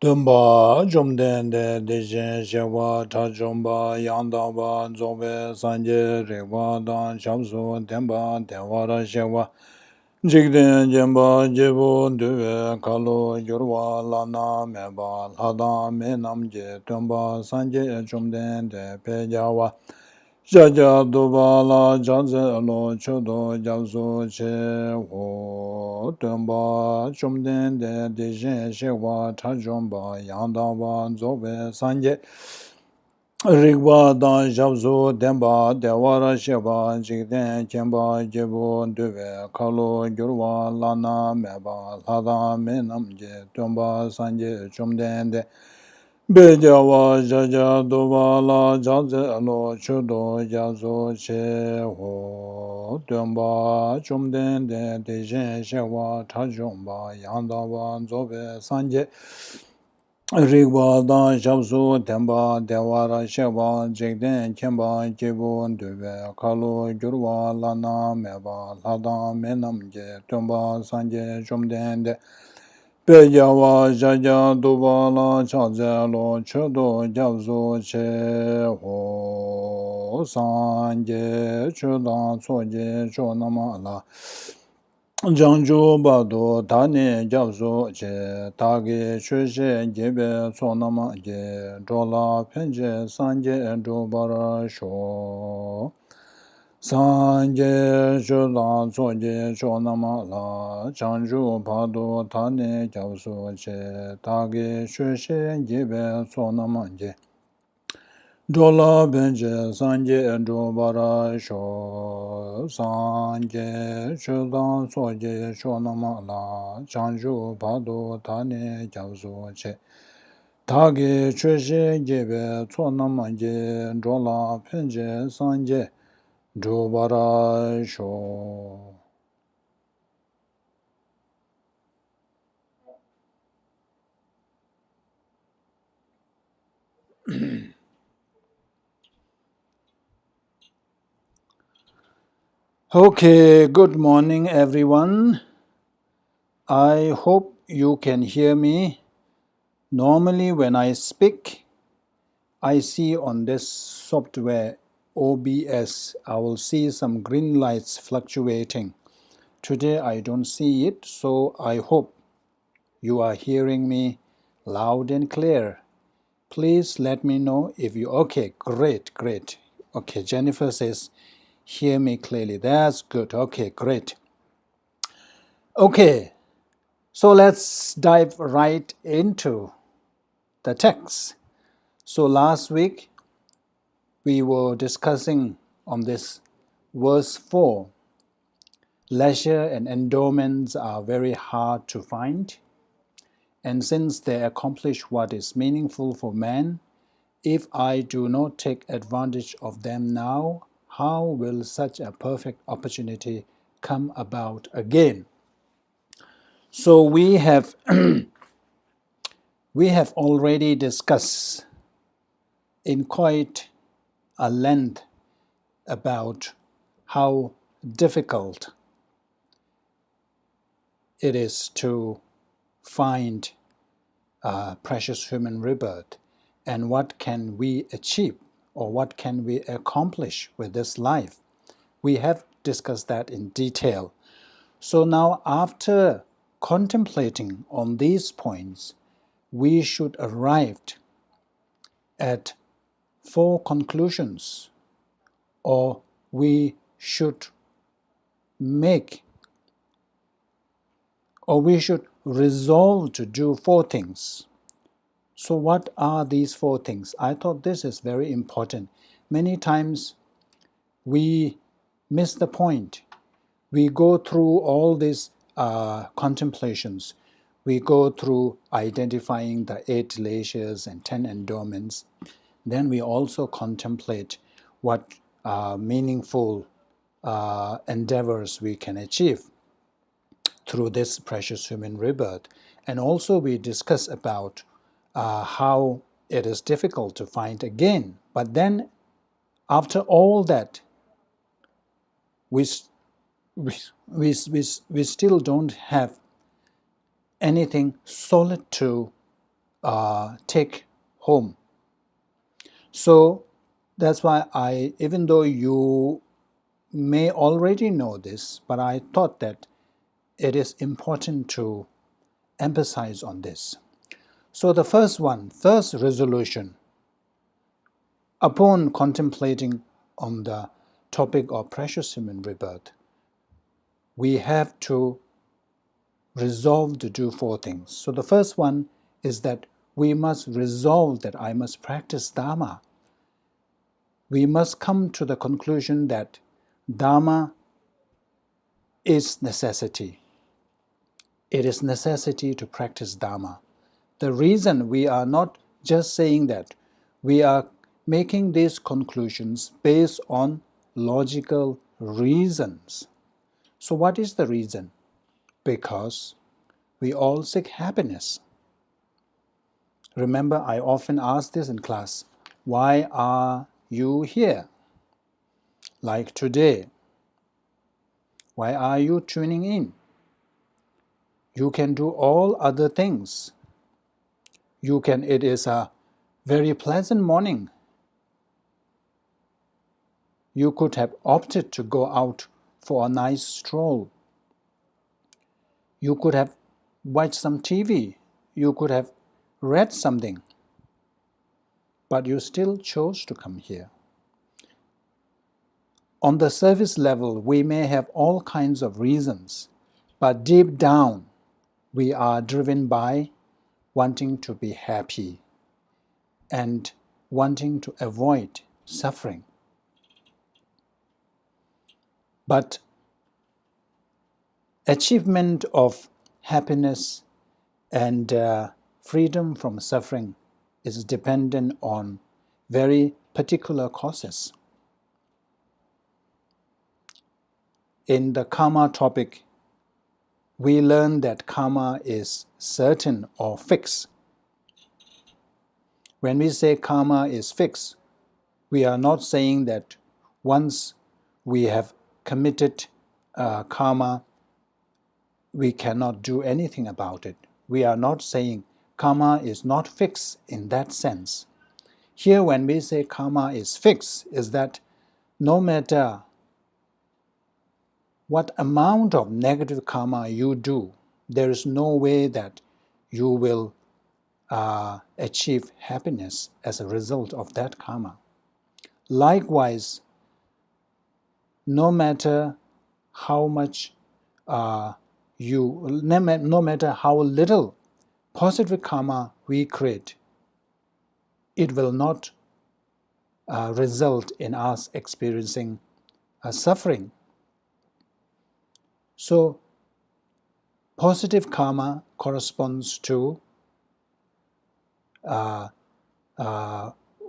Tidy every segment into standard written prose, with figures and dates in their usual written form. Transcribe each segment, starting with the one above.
Dumba Jumden de Dejen Shewa Tajumba Yandaba Zobe Sanje Rewa Dan Shamsu Demba Dewara Shewa Jigden Jemba Jebu Duwe Kalu Yurwa Lana Meba Lada Menamje Dumba Sanje Jumden de Pejawa Jaja Dubala Jaze Lo Chodo Jabzu Che Ho Dumba Chumden de Dejen Shewa Tajumba Yandaba Zobe Sanje Rigwa Dan Jabzu Demba Dewara Sheba Jigden Chemba Jebu Duve Kalu Gyurwa Lana Meba Lada Menamje Dumba Sanje Chumden de Bejawa Jaja Dubala Jaze Lo Chudo Jazo Che Ho Dumba Chumden de Dejen Shewa Tajumba Yandaba Zobe Sanje Rigwa Dan Shabsu Temba Dewara Sheba Jigden Kemba Jibu Dube Kalu Gyurwa Lana Meba Lada Menamje Tumba Sanje Chumden de Bejawa Jaja Dubala Chaze Lo Chudo Jabzu Che Ho Sanje Chudan Soje Chonama La Jangju Bado Tane Jabzo Che Tage Shushe Jebe Sonama Je Jola Penje Sanje Jobara Sho Sanje Jola Soje Chonama La Jangju Bado Tane Jabzo Che Tage Shushe Jebe Sonama Je Jola Benje Sanje Jobara Sho Sanje Shudan Soje Shonama La Chanju Pado Tane Jabzo Che Tage Chushe Jebe Sonama Je Jola Benje Sanje Jobara Sho Okay, good morning everyone. I hope you can hear me. Normally when I speak, I see on this software OBS, I will see some green lights fluctuating. Today I don't see it, so I hope you are hearing me loud and clear. Please let me know if you, okay, great. Okay, Jennifer says, hear me clearly. That's good. Okay, great. Okay, so let's dive right into the text. So last week, we were discussing on this verse 4. Leisure and endowments are very hard to find, and since they accomplish what is meaningful for man, if I do not take advantage of them now, how will such a perfect opportunity come about again? So we have already discussed in quite a length about how difficult it is to find precious human rebirth and what can we achieve or what can we accomplish with this life. We have discussed that in detail. So now after contemplating on these points, we should arrive at 4 conclusions, or we should resolve to do 4 things. So what are these 4 things? I thought this is very important. Many times we miss the point. We go through all these contemplations. We go through identifying the 8 glaciers and 10 endowments. Then we also contemplate what meaningful endeavors we can achieve through this precious human rebirth. And also we discuss about how it is difficult to find again. But then after all that, we still don't have anything solid to take home. So that's why even though you may already know this, but I thought that it is important to emphasize on this. So the first resolution, upon contemplating on the topic of precious human rebirth, we have to resolve to do 4 things. So the first one is that we must resolve that I must practice Dharma. We must come to the conclusion that Dharma is necessity. It is necessity to practice Dharma. The reason we are not just saying that, we are making these conclusions based on logical reasons. So what is the reason? Because we all seek happiness. Remember, I often ask this in class, why are you here? Like today, why are you tuning in? You can do all other things. It is a very pleasant morning. You could have opted to go out for a nice stroll. You could have watched some TV. You could have read something. But you still chose to come here. On the surface level, we may have all kinds of reasons, but deep down, we are driven by wanting to be happy and wanting to avoid suffering. But achievement of happiness and freedom from suffering is dependent on very particular causes. In the karma topic, we learn that karma is certain or fixed. When we say karma is fixed, we are not saying that once we have committed karma, we cannot do anything about it. We are not saying karma is not fixed in that sense. Here, when we say karma is fixed, is that no matter what amount of negative karma you do, there is no way that you will achieve happiness as a result of that karma. Likewise, no matter how much no matter how little positive karma we create, it will not result in us experiencing suffering. So, positive karma corresponds to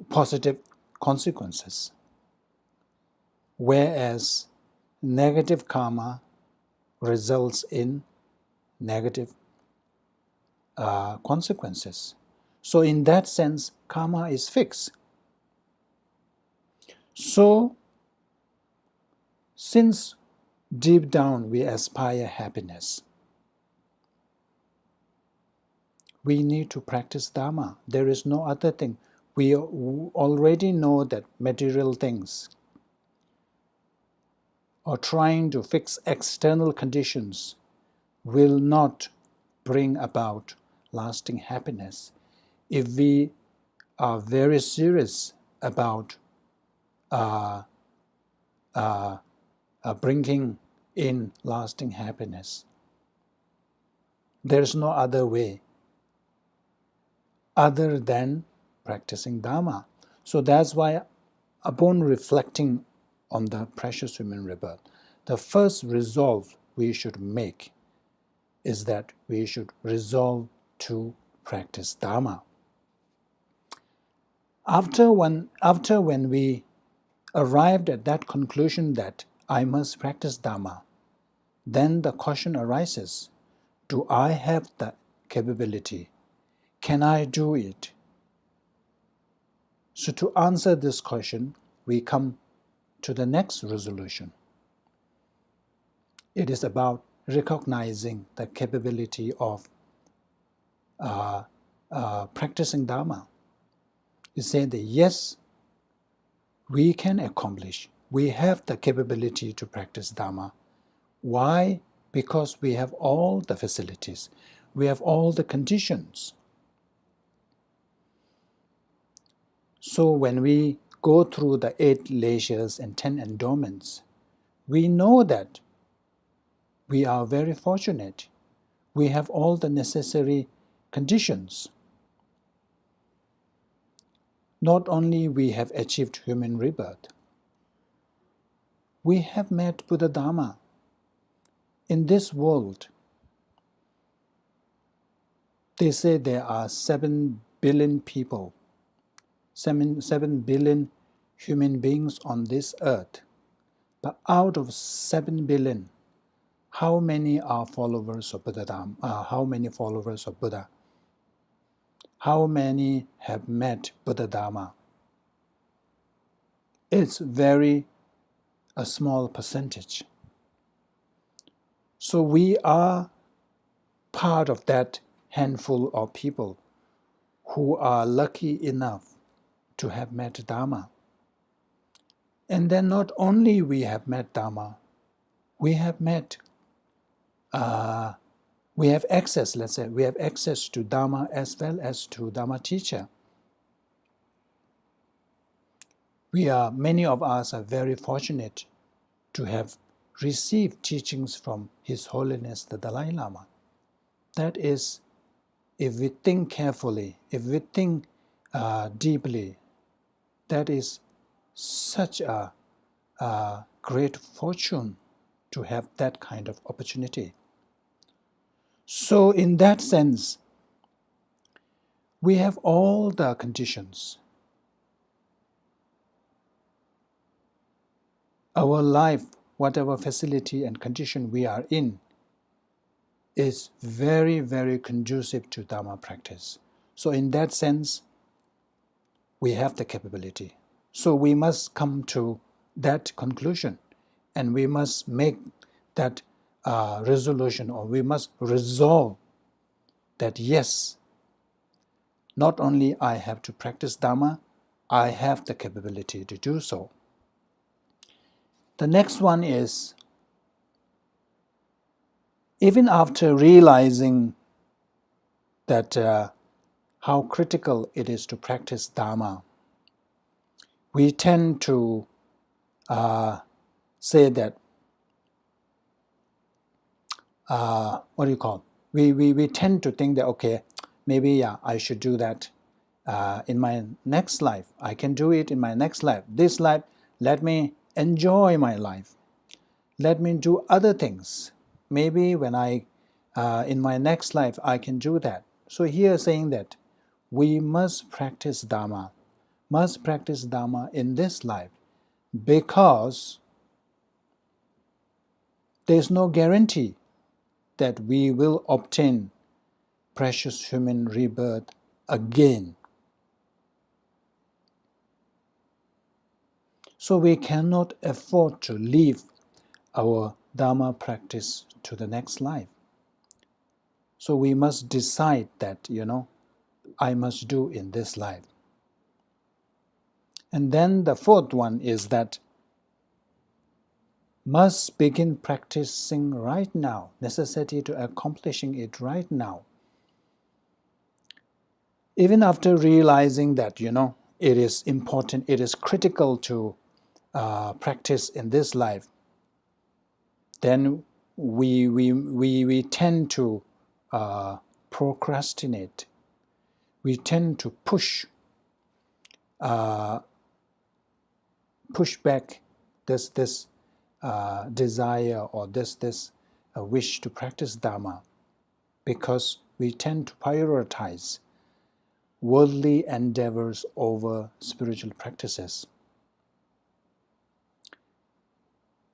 positive consequences, whereas negative karma results in negative consequences. So in that sense, karma is fixed. So, since deep down we aspire happiness, we need to practice Dharma. There is no other thing. We already know that material things or trying to fix external conditions will not bring about lasting happiness. If we are very serious about bringing in lasting happiness, there is no other way other than practicing Dharma. So that's why, upon reflecting on the precious human rebirth. The first resolve we should make is that we should resolve to practice Dharma. After when we arrived at that conclusion that I must practice Dharma, then the question arises, do I have the capability? Can I do it? So to answer this question, we come to the next resolution. It is about recognizing the capability of practicing Dharma. You say that yes, we can accomplish. We have the capability to practice Dharma. Why? Because we have all the facilities. We have all the conditions. So when we go through the 8 leisures and 10 endowments, we know that we are very fortunate. We have all the necessary conditions. Not only we have achieved human rebirth, we have met Buddha Dharma. In this world, they say there are 7 billion people, 7 billion human beings on this earth. But out of 7 billion, how many are followers of Buddha Dharma? How many followers of Buddha? How many have met Buddha Dharma? It's a small percentage. So we are part of that handful of people who are lucky enough to have met Dharma. And then not only we have met Dharma, we have access, let's say, we have access to Dharma as well as to Dharma teacher. Many of us are very fortunate to have received teachings from His Holiness the Dalai Lama. That is, if we think carefully, if we think deeply, that is such a great fortune to have that kind of opportunity. So in that sense, we have all the conditions. Our life, whatever facility and condition we are in, is very, very conducive to Dharma practice. So in that sense, we have the capability. So we must come to that conclusion, and we must make that resolution, or we must resolve that yes, not only I have to practice Dharma, I have the capability to do so. The next one is, even after realizing that how critical it is to practice Dharma, we tend to say that, we tend to think that, okay, maybe I should do that in my next life. I can do it in my next life. This life, let me enjoy my life. Let me do other things. Maybe when in my next life, I can do that. So here saying that we must practice Dharma in this life, because there's no guarantee that we will obtain precious human rebirth again. So we cannot afford to leave our Dharma practice to the next life. So we must decide that, I must do in this life. And then the fourth one is that must begin practicing right now, necessity to accomplishing it right now. Even after realizing that, it is important, it is critical to practice in this life, then we tend to procrastinate. We tend to push back this desire or this wish to practice Dharma, because we tend to prioritize worldly endeavors over spiritual practices.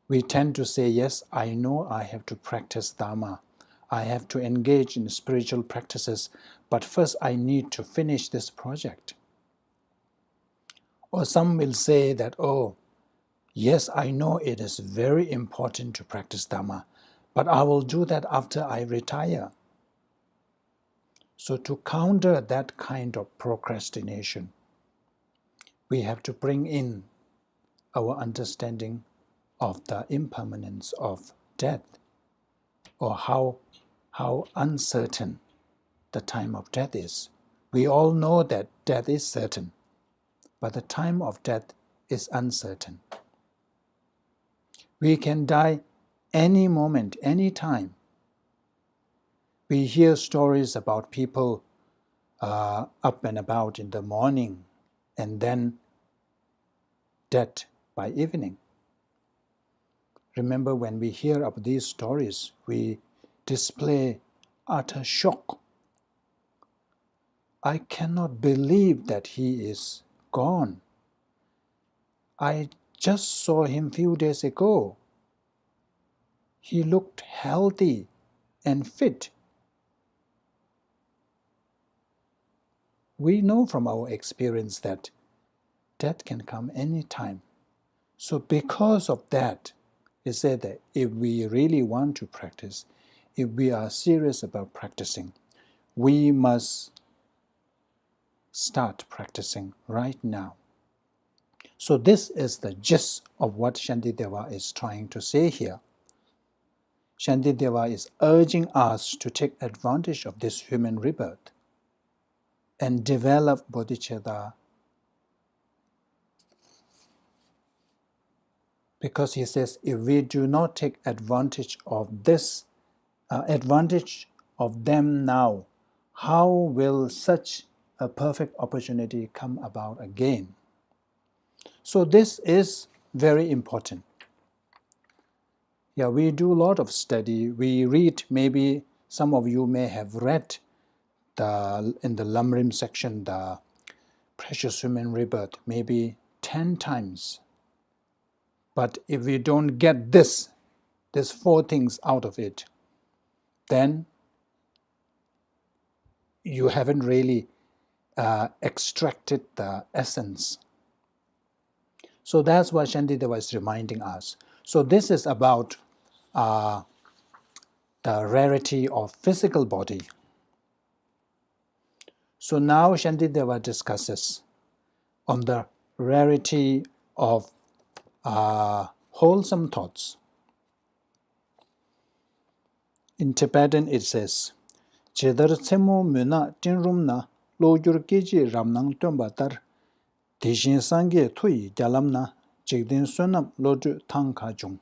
We tend to say, yes, I know I have to practice Dharma, I have to engage in spiritual practices, but first I need to finish this project. Or some will say that, oh, yes, I know it is very important to practice Dharma, but I will do that after I retire. So to counter that kind of procrastination, we have to bring in our understanding of the impermanence of death, or how uncertain the time of death is. We all know that death is certain, but the time of death is uncertain. We can die any moment, any time. We hear stories about people up and about in the morning and then dead by evening. Remember, when we hear of these stories, we display utter shock. I cannot believe that he is gone. I just saw him a few days ago. He looked healthy and fit. We know from our experience that death can come any time. So because of that, it said that if we really want to practice, if we are serious about practicing, we must start practicing right now. So this is the gist of what Shantideva is trying to say here. Shantideva is urging us to take advantage of this human rebirth and develop bodhicitta, because he says if we do not take advantage of this, advantage of them now, how will such a perfect opportunity come about again? So this is very important. Yeah, we do a lot of study. We read, maybe some of you may have read in the Lamrim section, the Precious Human Rebirth, maybe 10 times. But if we don't get these 4 things out of it, then you haven't really extracted the essence. So that's what Shantideva is reminding us. So this is about the rarity of physical body. So now Shantideva discusses on the rarity of wholesome thoughts. In Tibetan it says, Chedar tsemo muna tinrumna lo yurkeji ramnang tombatar Tishin sangye tui jalamna jigdin sunam lodu tangkajung.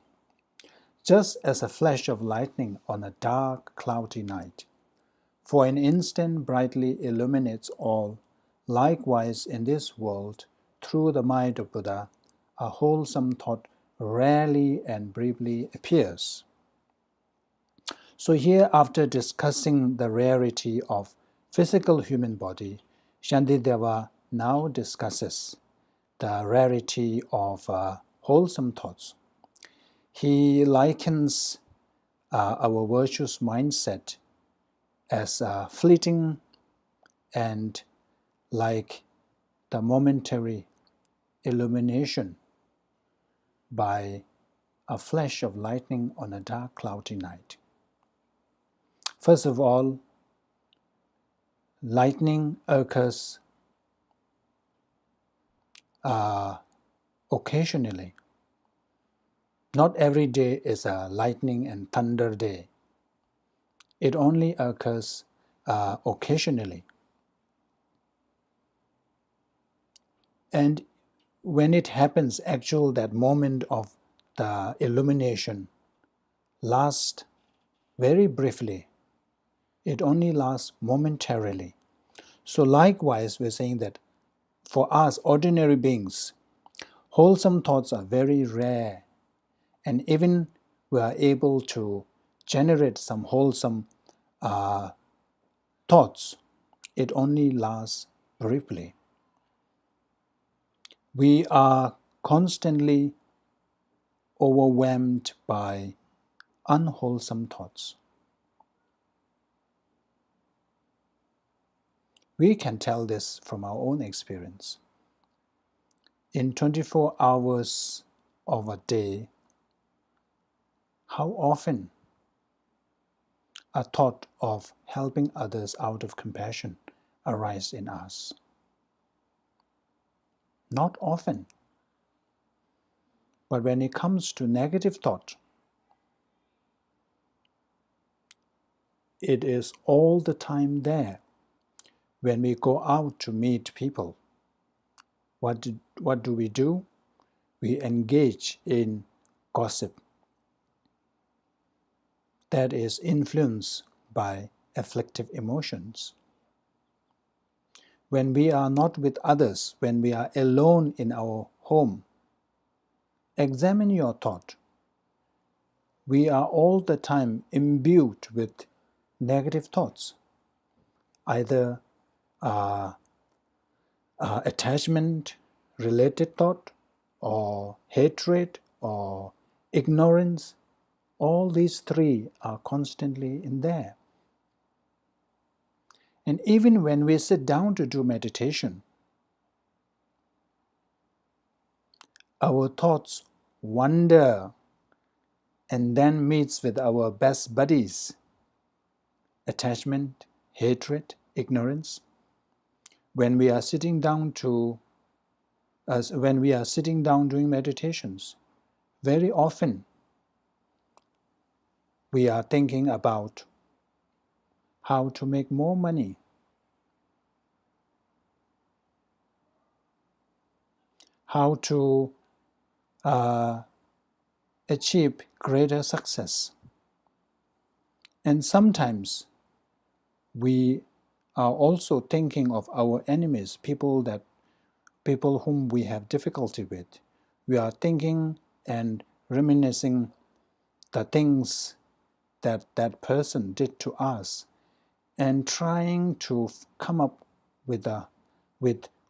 Just as a flash of lightning on a dark, cloudy night, for an instant brightly illuminates all, likewise in this world, through the mind of Buddha, a wholesome thought rarely and briefly appears. So here, after discussing the rarity of physical human body, Shantideva now discusses the rarity of wholesome thoughts. He likens our virtuous mindset as fleeting and like the momentary illumination by a flash of lightning on a dark, cloudy night. First of all, lightning occurs occasionally. Not every day is a lightning and thunder day. It only occurs occasionally. And when it happens, actually that moment of the illumination lasts very briefly. It only lasts momentarily. So likewise, we're saying that for us, ordinary beings, Wholesome thoughts are very rare, and even we are able to generate some wholesome thoughts, it only lasts briefly. We are constantly overwhelmed by unwholesome thoughts. We can tell this from our own experience. In 24 hours of a day, how often a thought of helping others out of compassion arises in us? Not often. But when it comes to negative thought, it is all the time there. When we go out to meet people, what do? We engage in gossip that is influenced by afflictive emotions. When we are not with others, when we are alone in our home, examine your thought. We are all the time imbued with negative thoughts, either attachment-related thought, or hatred, or ignorance. All these three are constantly in there. And even when we sit down to do meditation, our thoughts wander and then meets with our best buddies, attachment, hatred, ignorance. When we are sitting down doing meditations, very often we are thinking about how to make more money, how to achieve greater success. And sometimes we are also thinking of our enemies, people whom we have difficulty with. We are thinking and reminiscing the things that that person did to us, and trying to come up with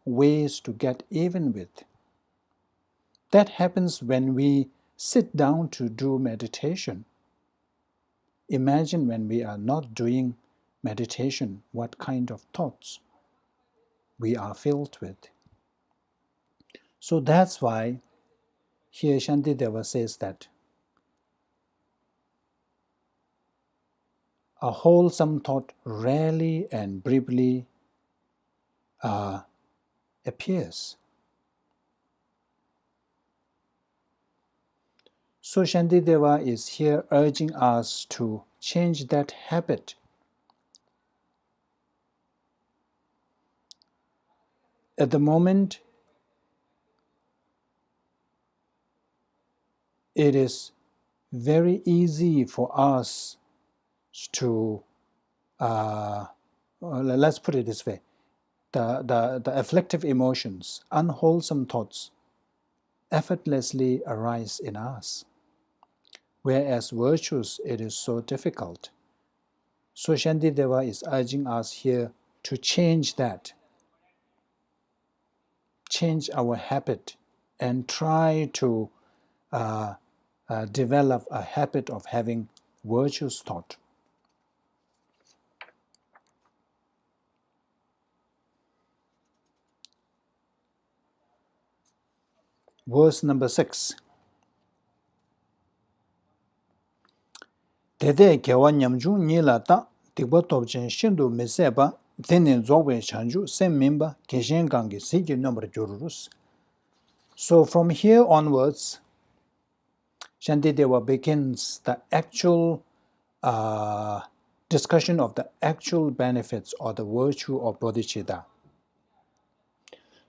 ways to get even with. That happens when we sit down to do meditation. Imagine when we are not doing meditation, what kind of thoughts we are filled with. So that's why here Shantideva says that a wholesome thought rarely and briefly appears. So Shantideva is here urging us to change that habit. At the moment, it is very easy for us to, let's put it this way, the afflictive emotions, unwholesome thoughts, effortlessly arise in us. Whereas virtues, it is so difficult. So Shantideva is urging us here to change that, change our habit, and try to develop a habit of having virtuous thought. Verse number 6. Dede kewa nyamju nila ta tikpa topchen shindu meseba tenen zogwe chanju sem mimba keshen gangi siki nombre jururus. So from here onwards, Shantideva begins the actual discussion of the actual benefits or the virtue of bodhicitta.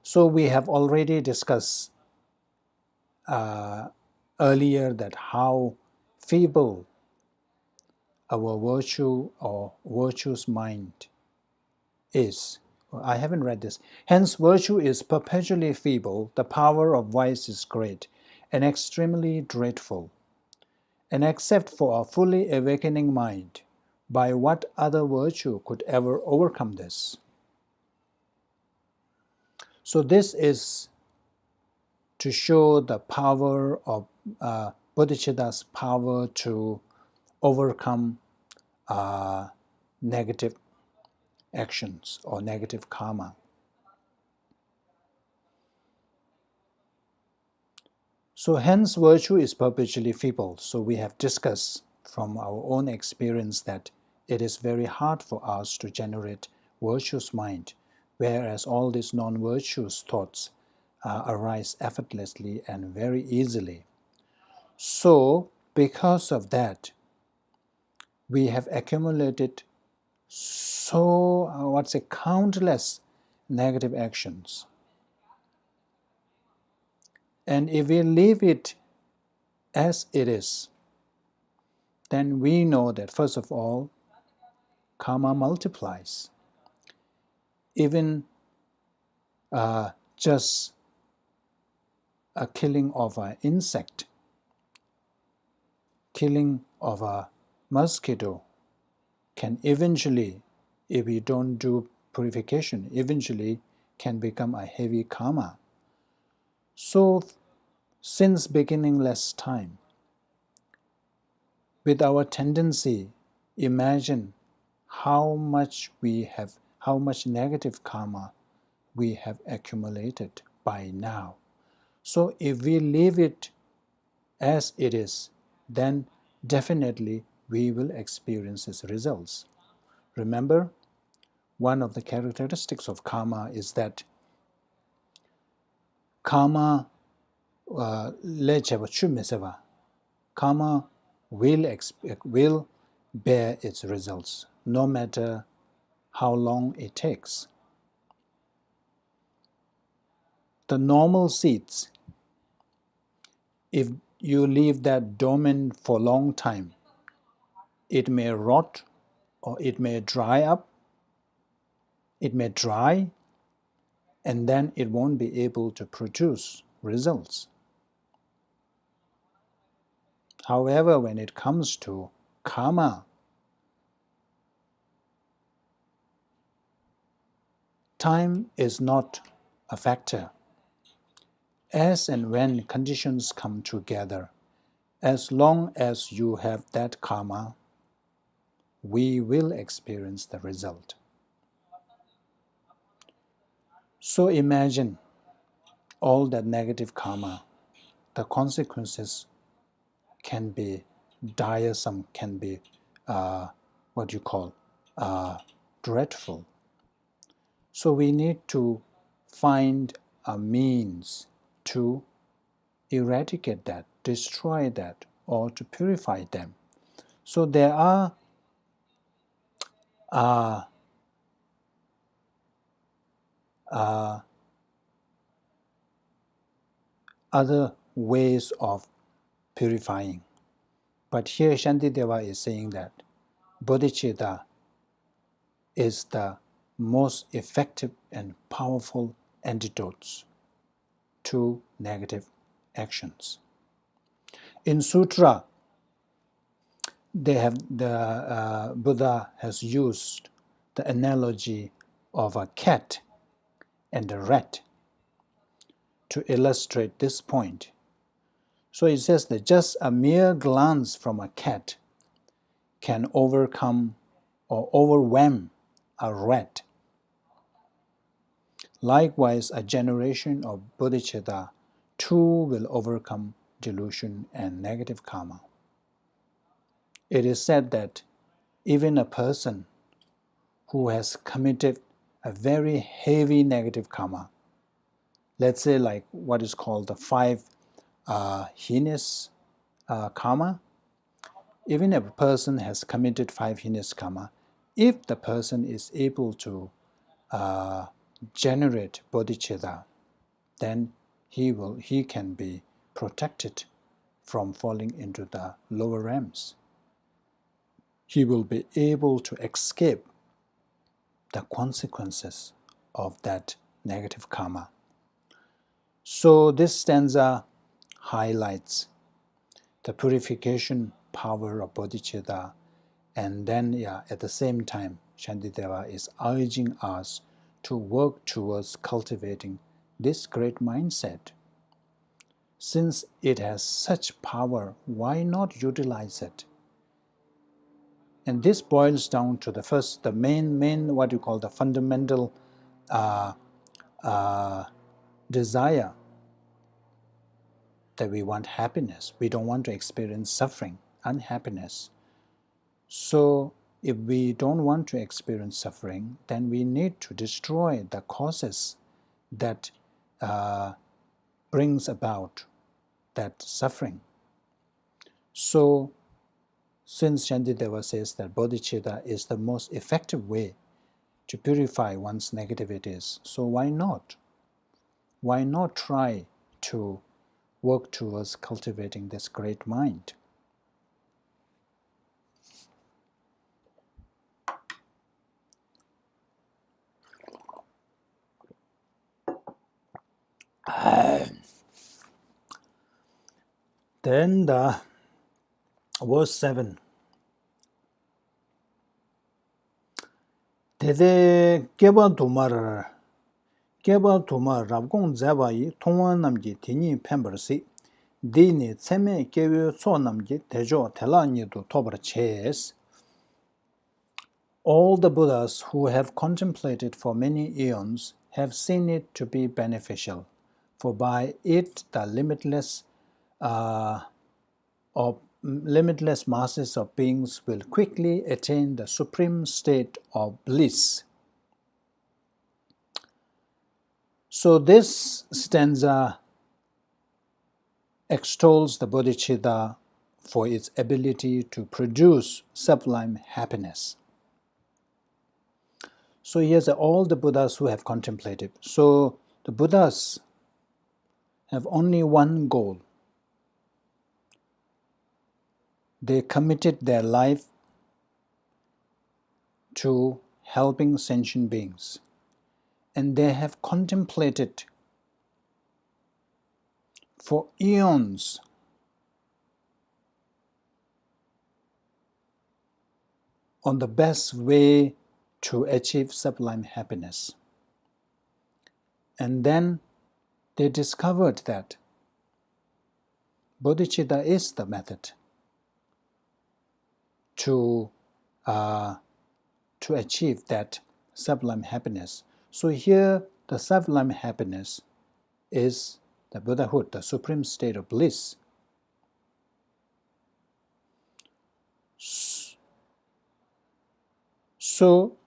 So we have already discussed earlier that how feeble our virtue or virtuous mind is, I haven't read this. Hence, virtue is perpetually feeble, the power of vice is great, and extremely dreadful. And except for a fully awakening mind, by what other virtue could ever overcome this? So this is to show the power of bodhicitta's power to overcome negative actions or negative karma. So hence virtue is perpetually feeble. So we have discussed from our own experience that it is very hard for us to generate virtuous mind, whereas all these non-virtuous thoughts arise effortlessly and very easily. So because of that, we have accumulated countless negative actions. And if we leave it as it is, then we know that first of all, karma multiplies. Even just a killing of an insect, killing of a mosquito can eventually, if we don't do purification, eventually can become a heavy karma. So since beginningless time, with our tendency, imagine how much negative karma we have accumulated by now. So if we leave it as it is, then definitely we will experience its results. Remember, one of the characteristics of karma is that karma karma will bear its results, no matter how long it takes. The normal seeds, if you leave that dormant for a long time, it may rot or it may dry up, it may dry, and then it won't be able to produce results. However, when it comes to karma, time is not a factor. As and when conditions come together, as long as you have that karma, we will experience the result. So imagine all that negative karma, the consequences can be tiresome, can be dreadful. So we need to find a means to eradicate that, destroy that, or to purify them. So there are other ways of purifying. But here Shantideva is saying that bodhicitta is the most effective and powerful antidotes to negative actions. In Sutra, Buddha has used the analogy of a cat and a rat to illustrate this point. So it says that just a mere glance from a cat can overcome or overwhelm a rat. Likewise, a generation of bodhicitta too will overcome delusion and negative karma. It is said that even a person who has committed a very heavy negative karma, let's say like what is called the 5 heinous karma, even if a person has committed 5 heinous karma, if the person is able to generate bodhicitta, then he can be protected from falling into the lower realms. He will be able to escape the consequences of that negative karma. So this stanza highlights the purification power of bodhicitta, and then at the same time Shantideva is urging us to work towards cultivating this great mindset. Since it has such power, why not utilize it? And this boils down to the main, what you call the fundamental desire, that we want happiness. We don't want to experience suffering, unhappiness. So if we don't want to experience suffering, then we need to destroy the causes that brings about that suffering. So since Shantideva says that bodhicitta is the most effective way to purify one's negativities, so why not? Why not try to work towards cultivating this great mind? Then the verse 7. Tede keba tumar rabgong zabayi tongwa namji tinyi pembarsi dini tseme kewe so namji tejo tela nidu tobar ches. All the Buddhas who have contemplated for many eons have seen it to be beneficial, for by it the limitless masses of beings will quickly attain the supreme state of bliss. So this stanza extols the bodhicitta for its ability to produce sublime happiness. So here's all the Buddhas who have contemplated. So the Buddhas have only one goal. They committed their life to helping sentient beings, and they have contemplated for eons on the best way to achieve sublime happiness. And then they discovered that bodhicitta is the method to achieve that sublime happiness. So here the sublime happiness is the Buddhahood, the supreme state of bliss. So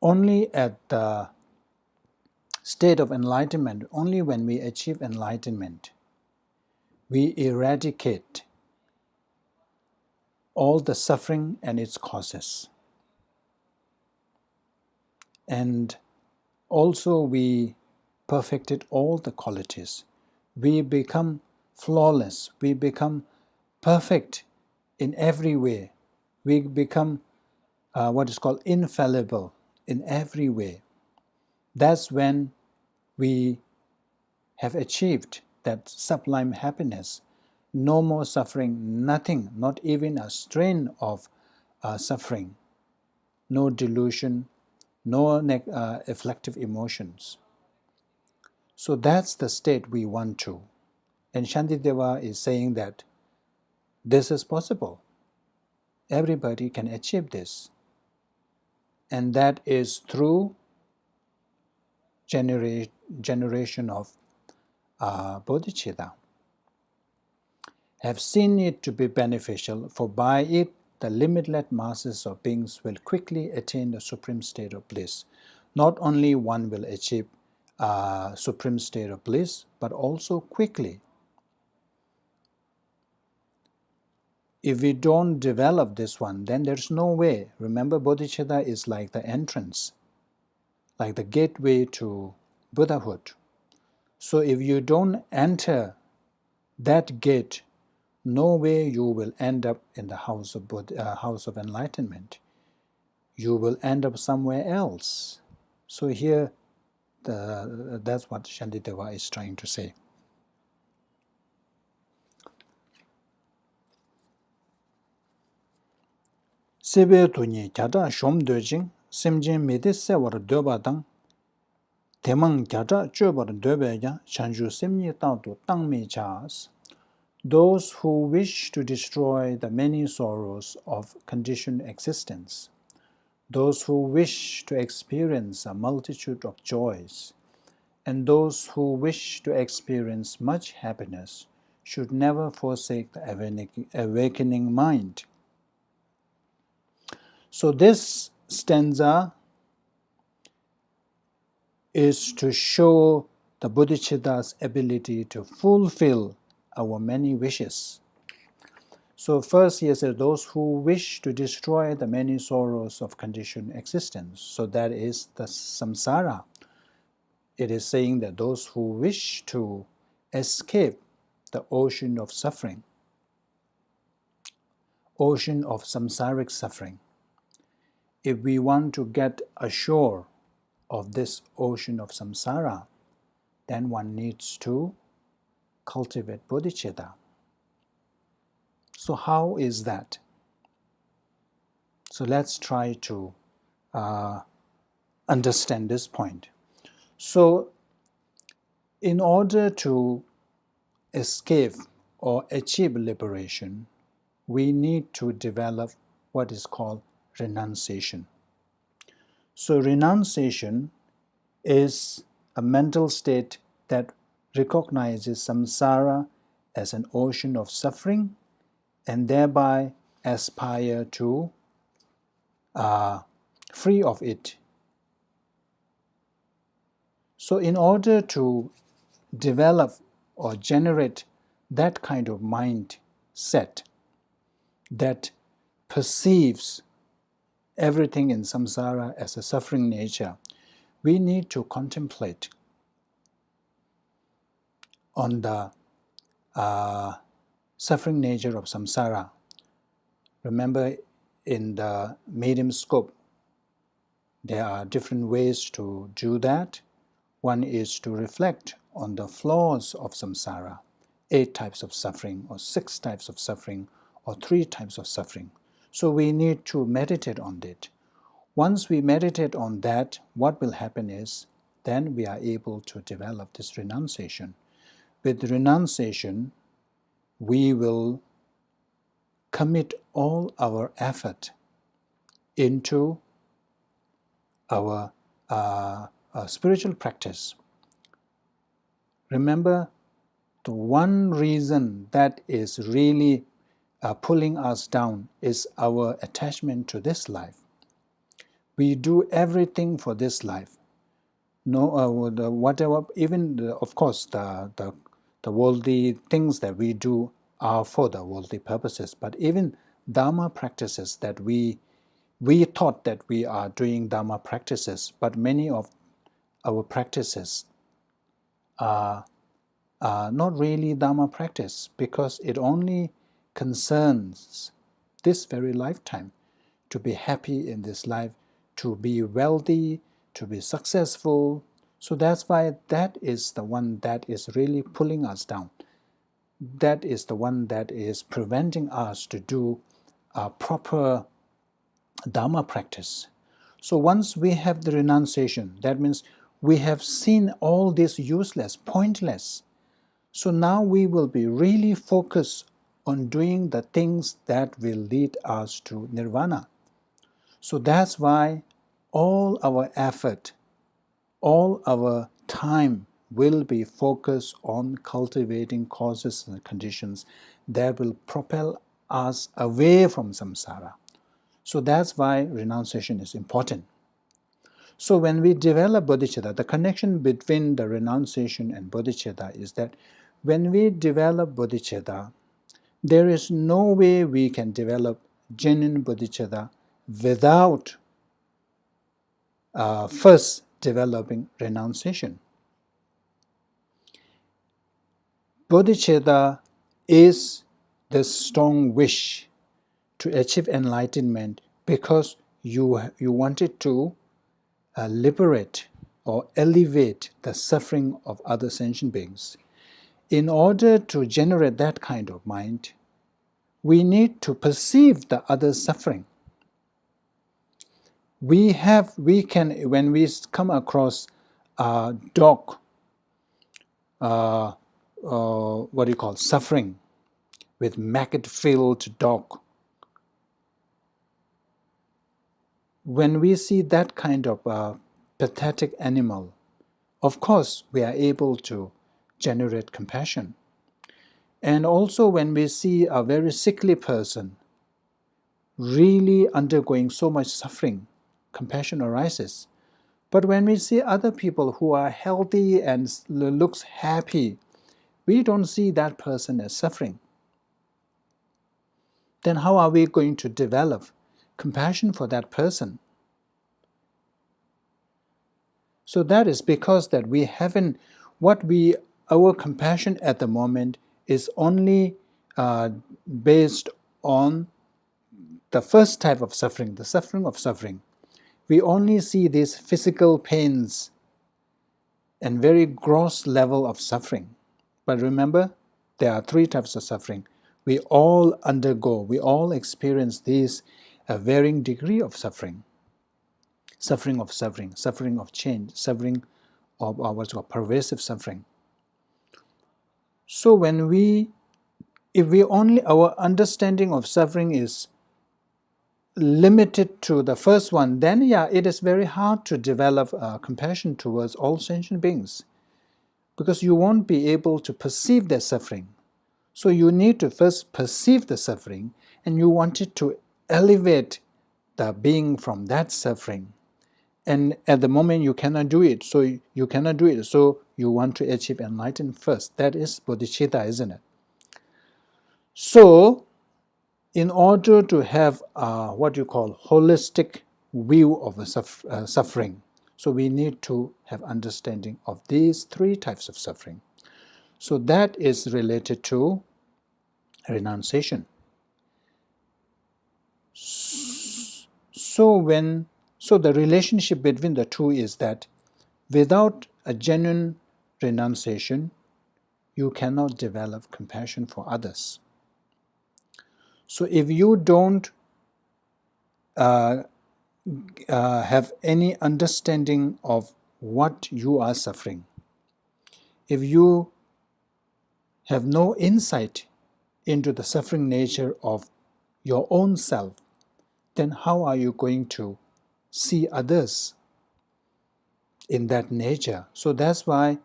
only at the state of enlightenment, only when we achieve enlightenment, we eradicate all the suffering and its causes. And also we perfected all the qualities. We become flawless. We become perfect in every way. We become what is called infallible in every way. That's when we have achieved that sublime happiness. No more suffering, nothing, not even a strain of suffering, no delusion, no afflictive emotions. So that's the state we want to. And Shantideva is saying that this is possible. Everybody can achieve this. And that is through generation of bodhicitta. Have seen it to be beneficial, for by it the limitless masses of beings will quickly attain the supreme state of bliss. Not only one will achieve supreme state of bliss, but also quickly. If we don't develop this one, then there's no way. Remember, bodhicitta is like the entrance, like the gateway to Buddhahood. So if you don't enter that gate, no way you will end up in the house of enlightenment. You will end up somewhere else. So here, that's what Shantideva is trying to say. Sebe tunye gyata shom dojing, simjin midi sewar doba dang, temang gyata chobar doba ya, chanju simni tangtu tangmi chas. Those who wish to destroy the many sorrows of conditioned existence, those who wish to experience a multitude of joys, and those who wish to experience much happiness should never forsake the awakening mind. So this stanza is to show the bodhicitta's ability to fulfill our many wishes. So first he says, those who wish to destroy the many sorrows of conditioned existence. So that is the samsara. It is saying that those who wish to escape the ocean of suffering, ocean of samsaric suffering. If we want to get ashore of this ocean of samsara, then one needs to cultivate bodhicitta. So how is that? So let's try to understand this point. So in order to escape or achieve liberation, we need to develop what is called renunciation. So renunciation is a mental state that recognizes samsara as an ocean of suffering and thereby aspire to free of it. So in order to develop or generate that kind of mindset that perceives everything in samsara as a suffering nature, we need to contemplate on the suffering nature of samsara. Remember, in the medium scope, there are different ways to do that. One is to reflect on the flaws of samsara, 8 types of suffering, or 6 types of suffering, or 3 types of suffering. So we need to meditate on it. Once we meditate on that, what will happen is, then we are able to develop this renunciation. With renunciation, we will commit all our effort into our spiritual practice. Remember, the one reason that is really pulling us down is our attachment to this life. We do everything for this life. No, whatever, even of course, the worldly things that we do are for the worldly purposes. But even Dharma practices that we thought that we are doing Dharma practices, but many of our practices are not really Dharma practice because it only concerns this very lifetime, to be happy in this life, to be wealthy, to be successful. So that's why that is the one that is really pulling us down. That is the one that is preventing us to do a proper Dharma practice. So once we have the renunciation, that means we have seen all this useless, pointless. So now we will be really focused on doing the things that will lead us to nirvana. So that's why all our effort, all our time will be focused on cultivating causes and conditions that will propel us away from samsara. So that's why renunciation is important. So when we develop bodhicitta, the connection between the renunciation and bodhicitta is that when we develop bodhicitta, there is no way we can develop genuine bodhicitta without first developing renunciation. Bodhicitta is the strong wish to achieve enlightenment because you wanted to liberate or alleviate the suffering of other sentient beings. In order to generate that kind of mind, we need to perceive the other's suffering. We can, when we come across a dog, suffering, with maggot-filled dog, when we see that kind of pathetic animal, of course we are able to generate compassion. And also when we see a very sickly person really undergoing so much suffering, compassion arises. But when we see other people who are healthy and looks happy, we don't see that person as suffering. Then how are we going to develop compassion for that person? So that is because that we haven't, our compassion at the moment is only based on the first type of suffering, the suffering of suffering. We only see these physical pains and very gross level of suffering. But remember, there are three types of suffering. We all experience these varying degree of suffering. Suffering of suffering, suffering of change, suffering of what's called pervasive suffering. So if our understanding of suffering is limited to the first one, then it is very hard to develop compassion towards all sentient beings, because you won't be able to perceive their suffering. So you need to first perceive the suffering, and you wanted to elevate the being from that suffering. And at the moment you cannot do it, so you want to achieve enlightenment first. That is bodhicitta, isn't it? So in order to have what you call holistic view of the suffering, so we need to have understanding of these three types of suffering. So that is related to renunciation. So the relationship between the two is that without a genuine renunciation, you cannot develop compassion for others. So if you don't have any understanding of what you are suffering, if you have no insight into the suffering nature of your own self, then how are you going to see others in that nature? So that's why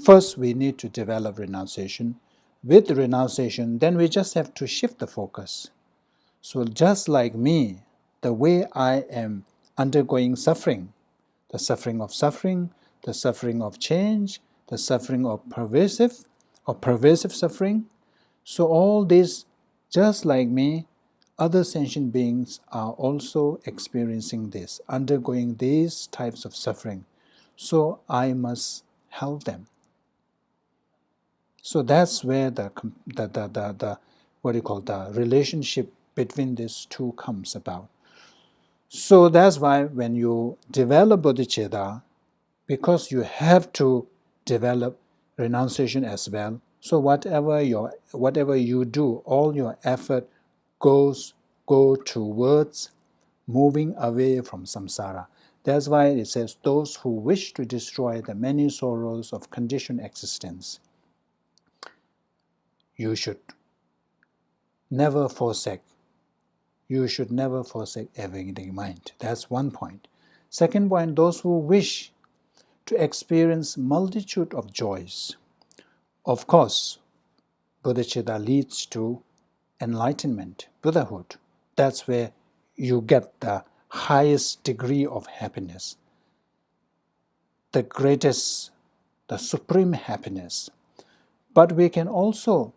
first we need to develop renunciation. With renunciation, then we just have to shift the focus. So just like me, the way I am undergoing suffering, the suffering of suffering, the suffering of change, the suffering of pervasive suffering, so all these, just like me, other sentient beings are also experiencing this, undergoing these types of suffering. So I must help them. So that's where the relationship between these two comes about. So that's why when you develop bodhicitta, because you have to develop renunciation as well, so whatever you do, all your effort go towards moving away from samsara. That's why it says, those who wish to destroy the many sorrows of conditioned existence, you should never forsake awakening mind. That's one point. Second point, those who wish to experience multitude of joys. Of course, bodhicitta leads to enlightenment, Buddhahood. That's where you get the highest degree of happiness, the greatest, the supreme happiness. But we can also,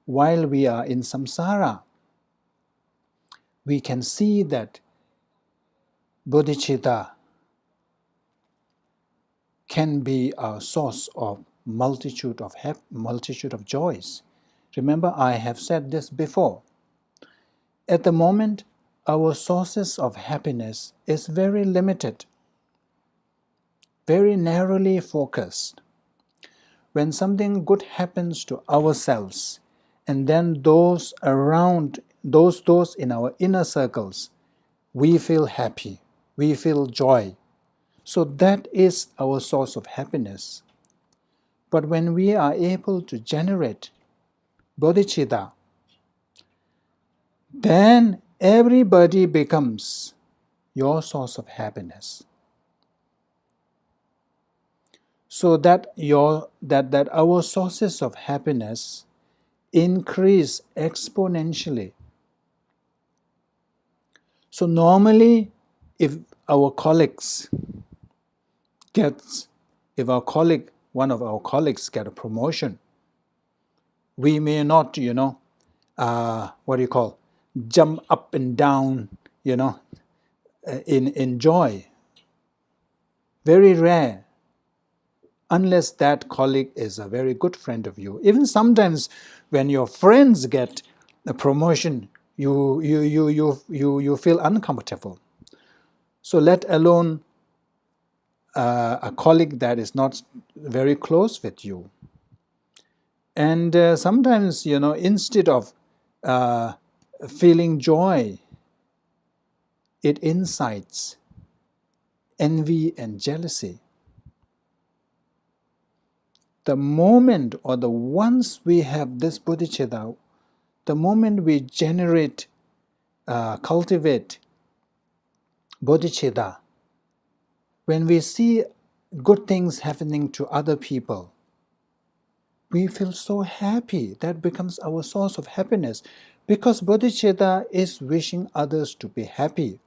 while we are in samsara, we can see that bodhicitta can be a source of multitude of joys. Remember, I have said this before. At the moment, our sources of happiness is very limited. very narrowly focused. When something good happens to ourselves, and then those around, those in our inner circles, we feel happy, we feel joy. So that is our source of happiness. But when we are able to generate bodhicitta, then everybody becomes your source of happiness. So that our sources of happiness increase exponentially. So normally, if our colleagues one of our colleagues get a promotion, we may not, jump up and down, in joy. Very rare, unless that colleague is a very good friend of you. Even sometimes when your friends get a promotion, you feel uncomfortable. So let alone a colleague that is not very close with you. And sometimes, instead of feeling joy, it incites envy and jealousy. The moment or the once we have this bodhicitta, the moment we cultivate bodhicitta, when we see good things happening to other people, we feel so happy. That becomes our source of happiness, because bodhicitta is wishing others to be happy.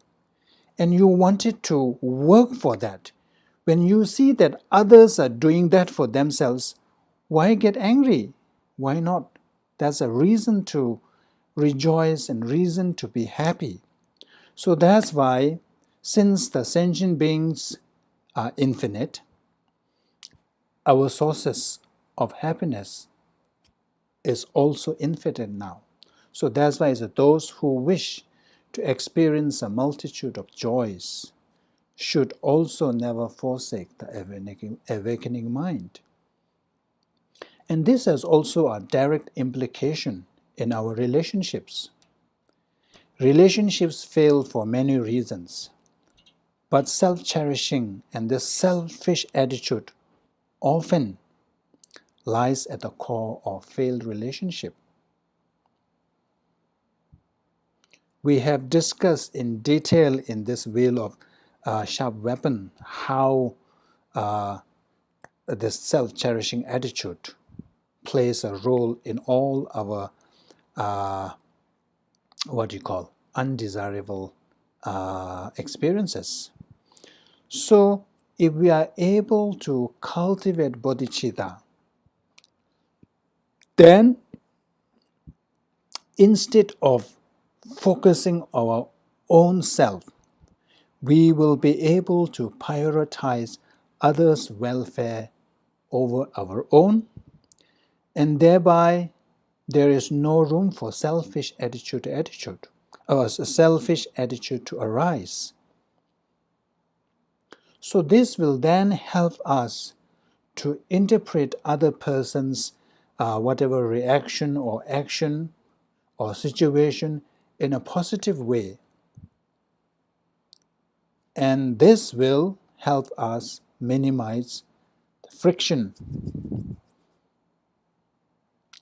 And you wanted to work for that. When you see that others are doing that for themselves, why get angry? Why not? That's a reason to rejoice and reason to be happy. So that's why, since the sentient beings are infinite, our sources of happiness is also infinite now. So that's why those who wish to experience a multitude of joys should also never forsake the awakening mind. And this has also a direct implication in our relationships. Relationships fail for many reasons, but self-cherishing and this selfish attitude often lies at the core of failed relationship. We have discussed in detail in this Wheel of Sharp Weapon how this self-cherishing attitude plays a role in all our undesirable experiences. So if we are able to cultivate bodhicitta, then instead of focusing our own self, we will be able to prioritize others' welfare over our own, and thereby there is no room for selfish attitude to arise. So this will then help us to interpret other person's whatever reaction or action or situation in a positive way. And this will help us minimize the friction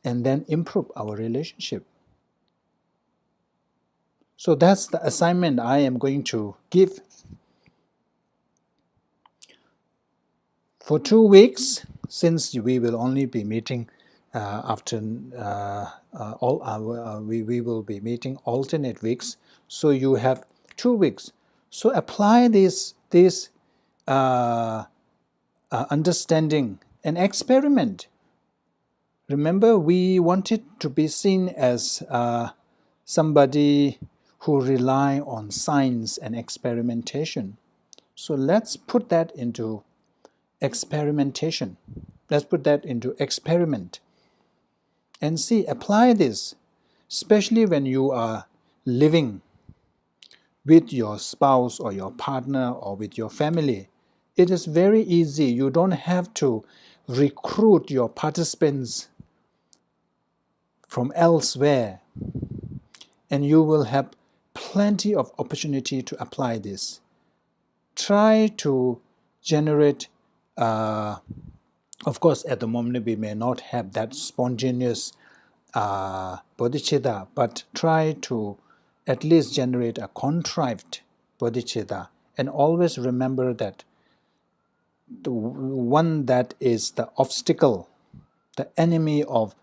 and then improve our relationship. So that's the assignment I am going to give. For 2 weeks, since we will only be meeting we will be meeting alternate weeks, so you have 2 weeks. So apply this understanding and experiment. Remember, we wanted to be seen as somebody who rely on science and experimentation. So let's put that into experimentation. Let's put that into experiment and see, apply this, especially when you are living with your spouse or your partner or with your family It is very easy. You don't have to recruit your participants from elsewhere, and you will have plenty of opportunity to apply this. Try to generate, of course, at the moment we may not have that spontaneous bodhicitta, but try to at least generate a contrived bodhicitta, and always remember that the one that is the obstacle, the enemy of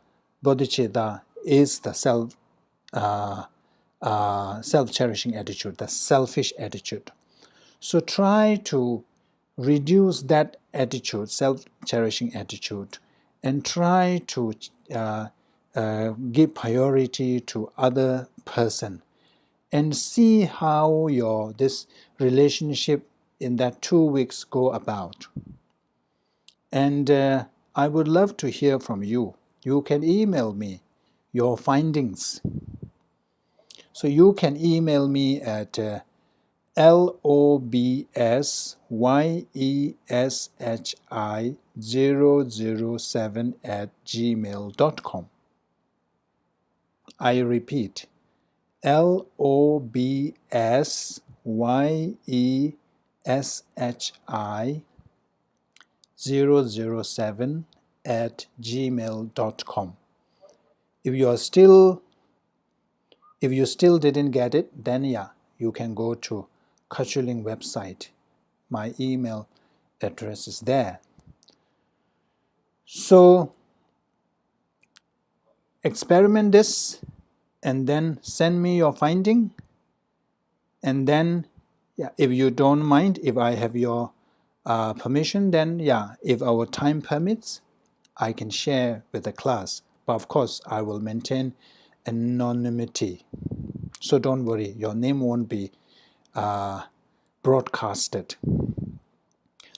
bodhicitta, is the self-cherishing attitude, the selfish attitude. So try to reduce that attitude, self-cherishing attitude, and try to give priority to other person, and see how this relationship in that 2 weeks go about. And I would love to hear from you. You can email me your findings. So you can email me at lobshi007@gmail.com. I repeat, lobshi007@gmail.com. If you still didn't get it, then you can go to Kachuling website. My email address is there. So experiment this, and then send me your finding. And then, if you don't mind, if I have your permission, then if our time permits, I can share with the class. But of course, I will maintain anonymity. So don't worry, your name won't be broadcasted.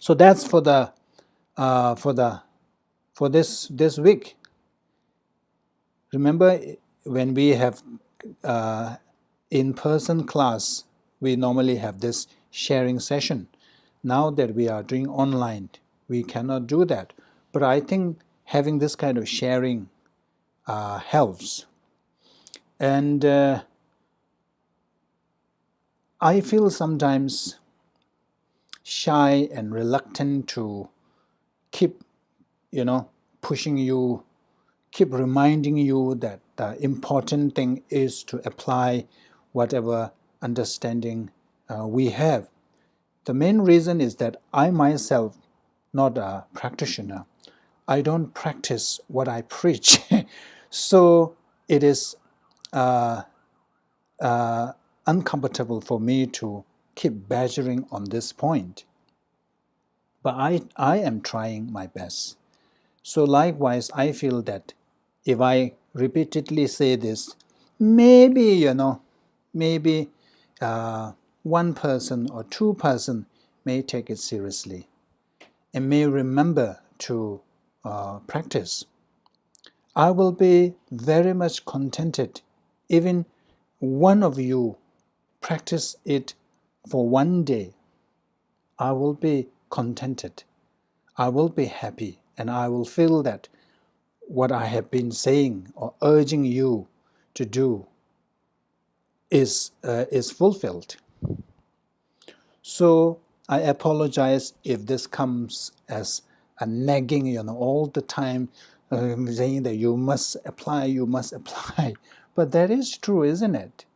So that's for this week. Remember, when we have in-person class, we normally have this sharing session. Now that we are doing online, we cannot do that. But I think having this kind of sharing helps. And I feel sometimes shy and reluctant to keep, pushing you, keep reminding you that the important thing is to apply whatever understanding we have. The main reason is that I myself, not a practitioner, I don't practice what I preach. So it is uncomfortable for me to keep badgering on this point. But I am trying my best. So likewise, I feel that if I repeatedly say this, maybe, maybe one person or two person may take it seriously and may remember to practice. I will be very much contented even one of you practice it for one day. I will be contented. I will be happy, and I will feel that what I have been saying or urging you to do is fulfilled. So I apologize if this comes as a nagging, all the time, saying that you must apply. But that is true, isn't it?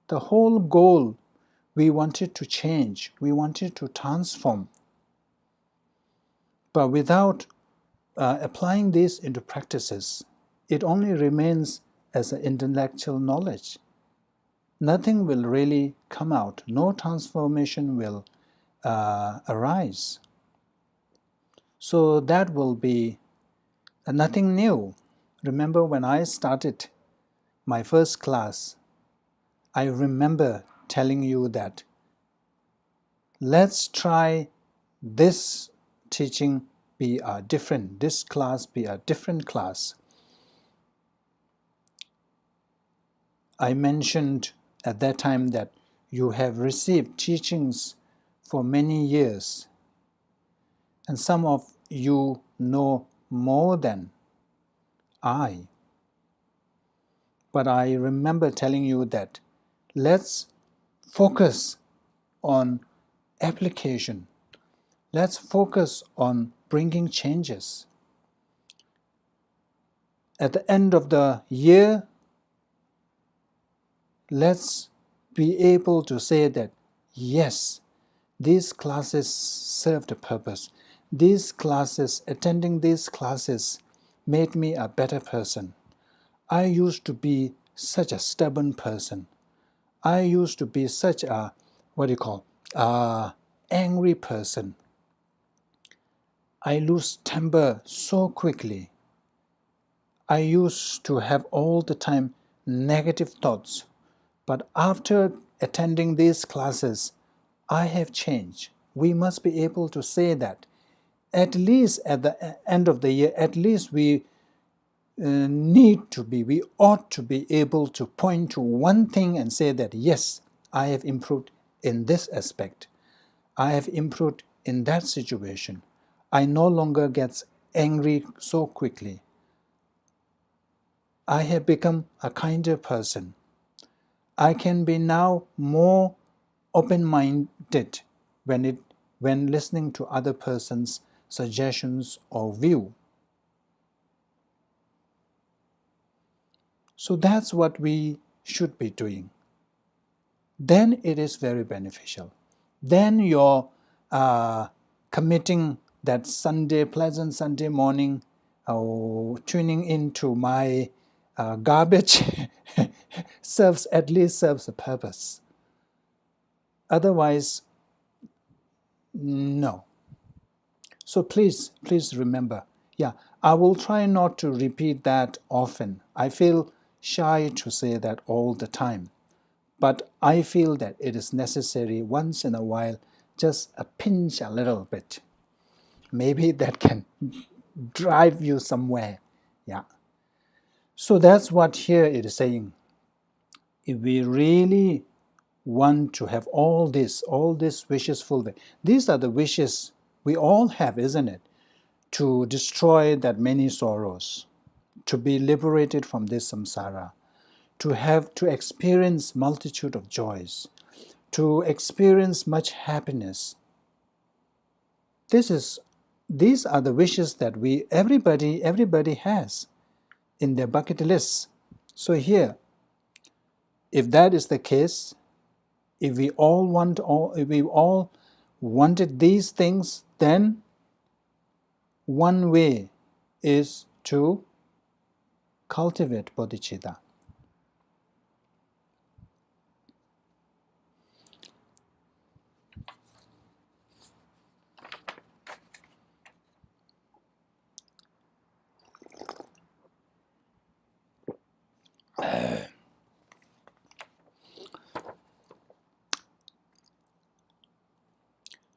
The whole goal, we wanted to change, we wanted to transform. But without applying this into practices, it only remains as an intellectual knowledge. Nothing will really come out. No transformation will arise. So that will be nothing new. Remember when I started my first class, I remember telling you that let's try this teaching be different, this class be a different class. I mentioned at that time that you have received teachings for many years, And some of you know more than I. But I remember telling you that let's focus on application. Let's focus on bringing changes. At the end of the year, let's be able to say that, yes, these classes served a purpose. Attending these classes made me a better person. I used to be such a stubborn person. I used to be such a, angry person. I lose temper so quickly. I used to have all the time negative thoughts. But after attending these classes, I have changed. We must be able to say that. At least at the end of the year, at least we ought to be able to point to one thing and say that, yes, I have improved in this aspect. I have improved in that situation. I no longer get angry so quickly. I have become a kinder person. I can be now more open-minded when listening to other person's suggestions or view. So that's what we should be doing. Then it is very beneficial. Then you're committing that pleasant Sunday morning, tuning into my garbage serves a purpose. Otherwise, no. So please remember. Yeah, I will try not to repeat that often. I feel shy to say that all the time. But I feel that it is necessary once in a while, just a pinch a little bit. Maybe that can drive you somewhere. Yeah. So that's what here it is saying. If we really want to have all these wishes fulfilled, these are the wishes we all have, isn't it? To destroy that many sorrows, to be liberated from this samsara, to experience multitude of joys, to experience much happiness. These are the wishes that everybody has in their bucket list. So here, if that is the case, if we all wanted these things, then one way is to cultivate bodhicitta.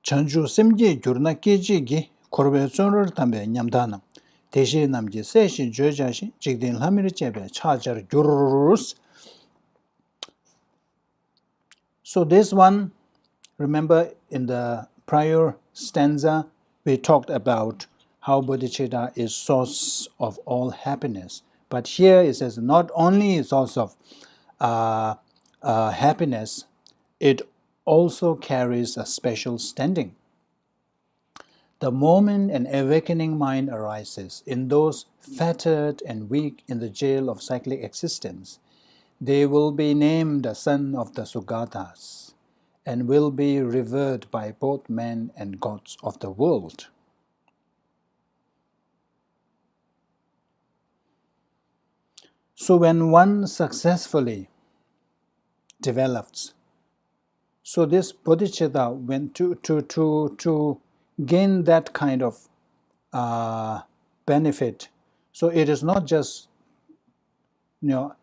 Chanju simji gyurna keji gi korbe zonror tambe nyamdana. Teshi namji seshi jojashi jigdin lamir chebe chajar gyurrus. So this one, remember in the prior stanza, we talked about how bodhicitta is source of all happiness. But here it says not only source of happiness, it also carries a special standing. The moment an awakening mind arises in those fettered and weak in the jail of cyclic existence, they will be named the son of the Sugatas and will be revered by both men and gods of the world. So when one successfully develops, so this bodhicitta, when to gain that kind of benefit, so it is not just not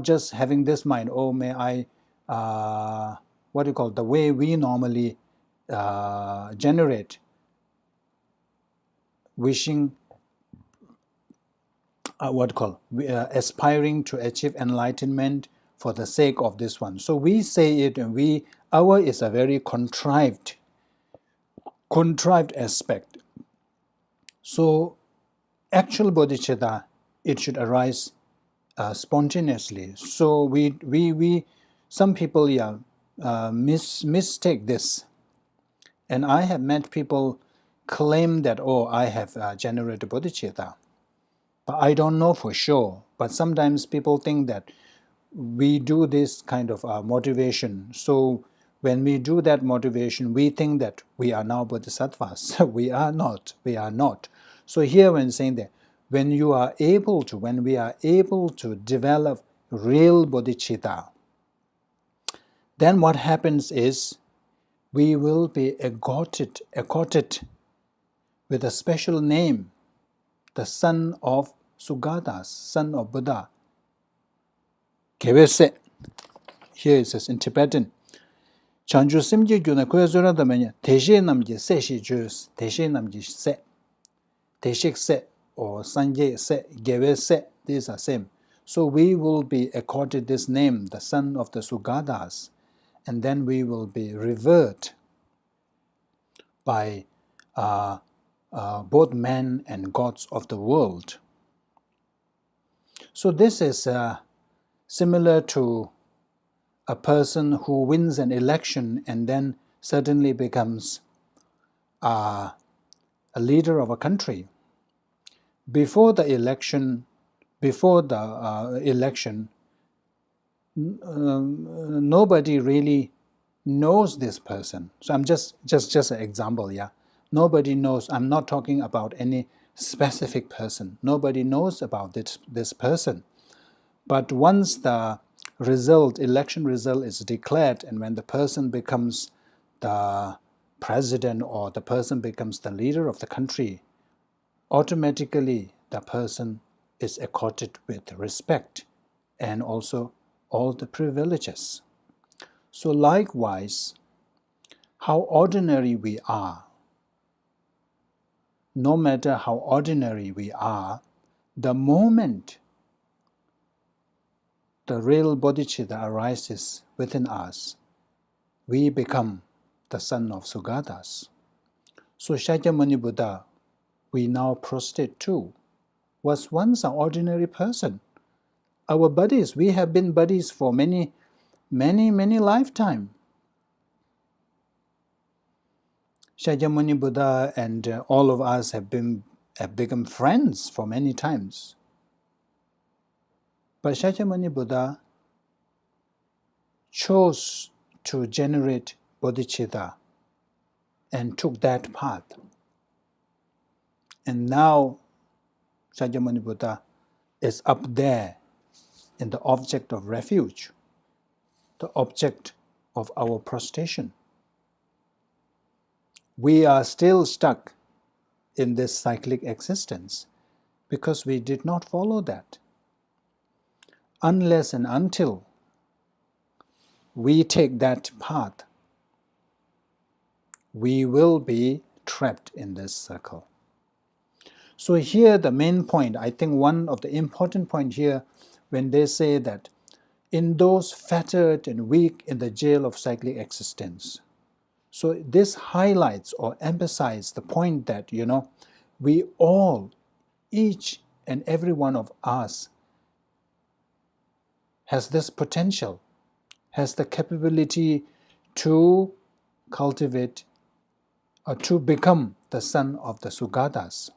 just having this mind, oh, may I, the way we normally generate, wishing, aspiring to achieve enlightenment for the sake of this one. So we say it, and our is a very contrived contrived aspect. So actual bodhicitta, it should arise spontaneously. So we some people mistake this, and I have met people claim that, oh, I have generated bodhicitta, but I don't know for sure. But sometimes people think that we do this kind of motivation. So when we do that motivation, we think that we are now bodhisattvas. We are not. We are not. So here when saying that, when we are able to develop real bodhicitta, then what happens is we will be accorded with a special name, the son of Sugatas, son of Buddha. Gewese. Here it says in Tibetan, Chanju simji gyuna kuya zora damanya, teshe namji se shi jus, teshe namji se, teshik se, or sanje se, gewe se, these are same. So we will be accorded this name, the son of the Sugatas, and then we will be revered by both men and gods of the world. So this is similar to a person who wins an election and then suddenly becomes a leader of a country. Before the election, nobody really knows this person. So I'm just an example, yeah. Nobody knows. I'm not talking about any specific person. Nobody knows about this person. But once the election result is declared, and when the person becomes the president or the person becomes the leader of the country, automatically the person is accorded with respect and also all the privileges. So likewise, how ordinary we are, no matter how ordinary we are, the moment the real bodhicitta arises within us, we become the son of Sugatas. So Shakyamuni Buddha, we now prostrate to, was once an ordinary person. Our buddies, we have been buddies for many lifetimes. Shakyamuni Buddha and all of us have become friends for many times. But Shakyamuni Buddha chose to generate bodhicitta and took that path. And now Shakyamuni Buddha is up there in the object of refuge, the object of our prostration. We are still stuck in this cyclic existence because we did not follow that. Unless and until we take that path, we will be trapped in this circle. So here the main point, I think one of the important points here, when they say that in those fettered and weak in the jail of cyclic existence. So this highlights or emphasizes the point that, we all, each and every one of us, has this potential, has the capability to cultivate or to become the son of the Sugatas.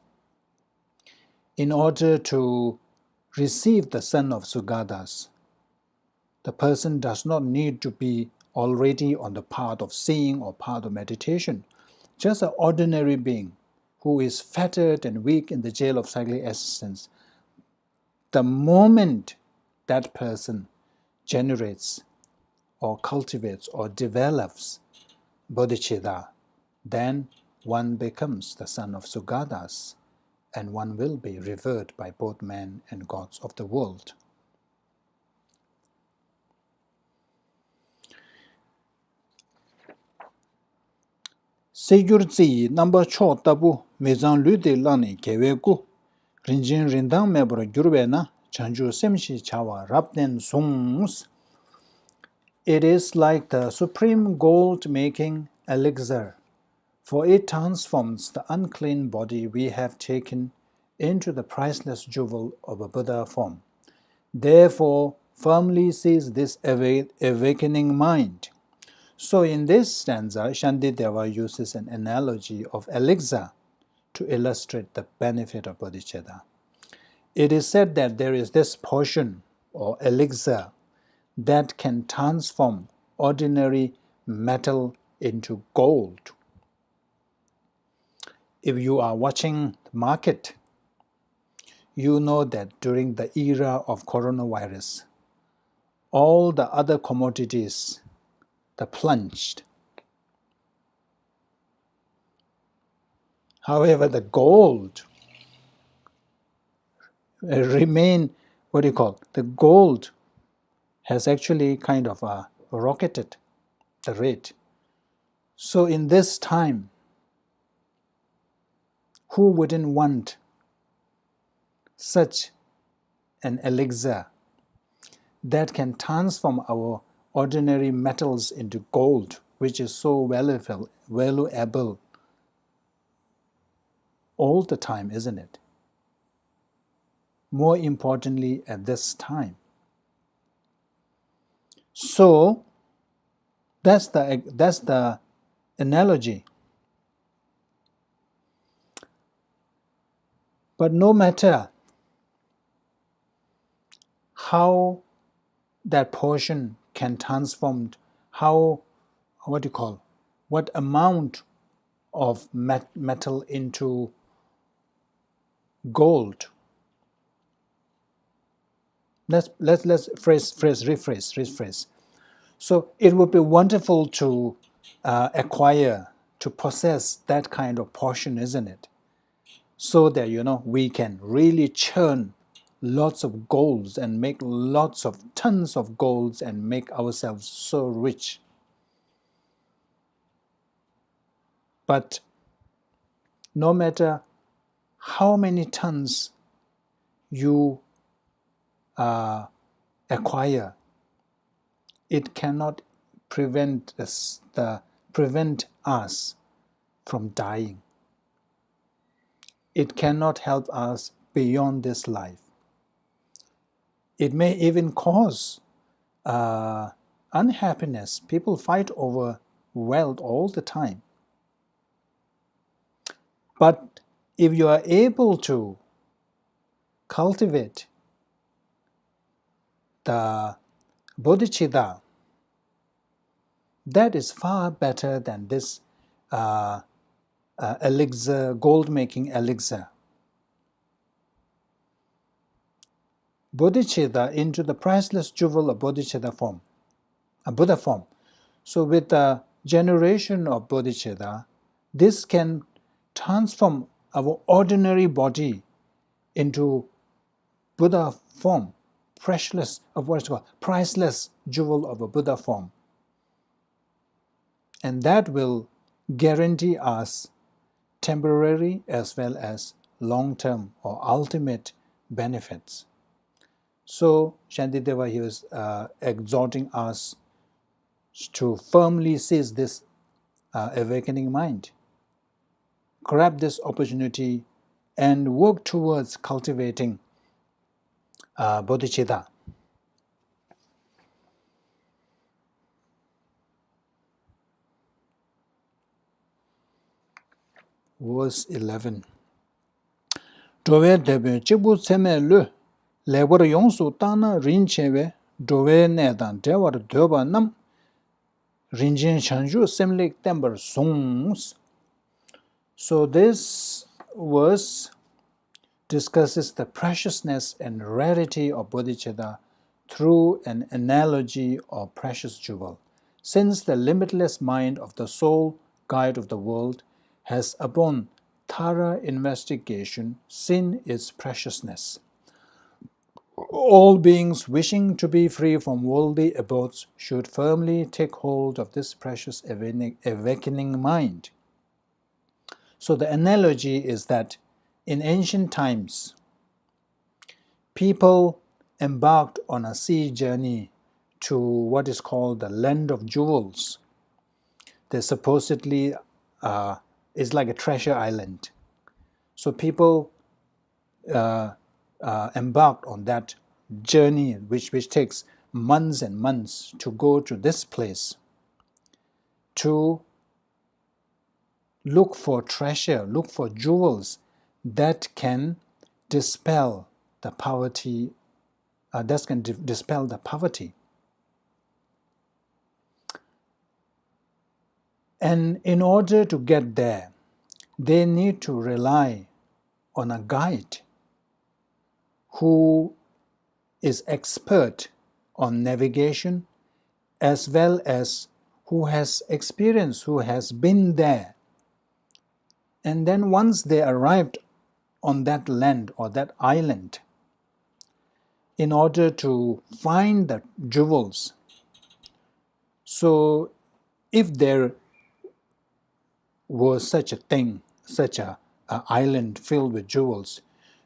In order to receive the son of Sugatas, the person does not need to be already on the path of seeing or path of meditation. Just an ordinary being who is fettered and weak in the jail of cyclic existence. The moment that person generates or cultivates or develops bodhicitta, then one becomes the son of Sugatas, and one will be revered by both men and gods of the world. Segyur zi namba cho tabu mezang lu de lani kewe gu rinjin rindang mebro gyurwe na chanju semshi chawa rapnen songs. It is like the supreme gold-making elixir for it transforms the unclean body we have taken into the priceless jewel of a Buddha form. Therefore, firmly seize this awakening mind. So in this stanza, Shantideva uses an analogy of elixir to illustrate the benefit of bodhicitta. It is said that there is this potion or elixir that can transform ordinary metal into gold. If you are watching the market, you know that during the era of coronavirus, all the other commodities that plunged. However, the gold remain, the gold has actually kind of rocketed the rate. So in this time, who wouldn't want such an elixir that can transform our ordinary metals into gold, which is so valuable all the time, isn't it? More importantly, at this time. So that's the analogy. But no matter how that portion can transform, what amount of metal into gold. Let's rephrase. So it would be wonderful to acquire, to possess that kind of portion, isn't it? So that we can really churn lots of golds and make lots of tons of golds and make ourselves so rich. But no matter how many tons you acquire, it cannot prevent us from dying. It cannot help us beyond this life. It may even cause unhappiness. People fight over wealth all the time. But if you are able to cultivate the bodhicitta, that is far better than this elixir, gold-making elixir. Bodhicitta into the priceless jewel of bodhicitta form, a Buddha form. So with the generation of bodhicitta, this can transform our ordinary body into Buddha form, priceless jewel of a Buddha form. And that will guarantee us temporary as well as long-term or ultimate benefits. So Shantideva here is exhorting us to firmly seize this awakening mind, grab this opportunity, and work towards cultivating bodhicitta. Verse 11. Dove debe chibu tseme lu lebar yongsu tana rinchewe dove nedan dewar doba nam rinjen chanju semlik tember songs. So this verse discusses the preciousness and rarity of bodhicitta through an analogy of precious jewel. Since the limitless mind of the sole guide of the world has upon thorough investigation seen its preciousness, all beings wishing to be free from worldly abodes should firmly take hold of this precious awakening mind. So the analogy is that in ancient times, people embarked on a sea journey to what is called the land of jewels. They supposedly is like a treasure island. So people embarked on that journey, which takes months and months to go to this place to look for treasure, look for jewels that can dispel the poverty. Dispel the poverty. And in order to get there, they need to rely on a guide who is expert on navigation, as well as who has experience, who has been there. And then once they arrived on that land or that island, in order to find the jewels, so if there was such a thing, such a island filled with jewels,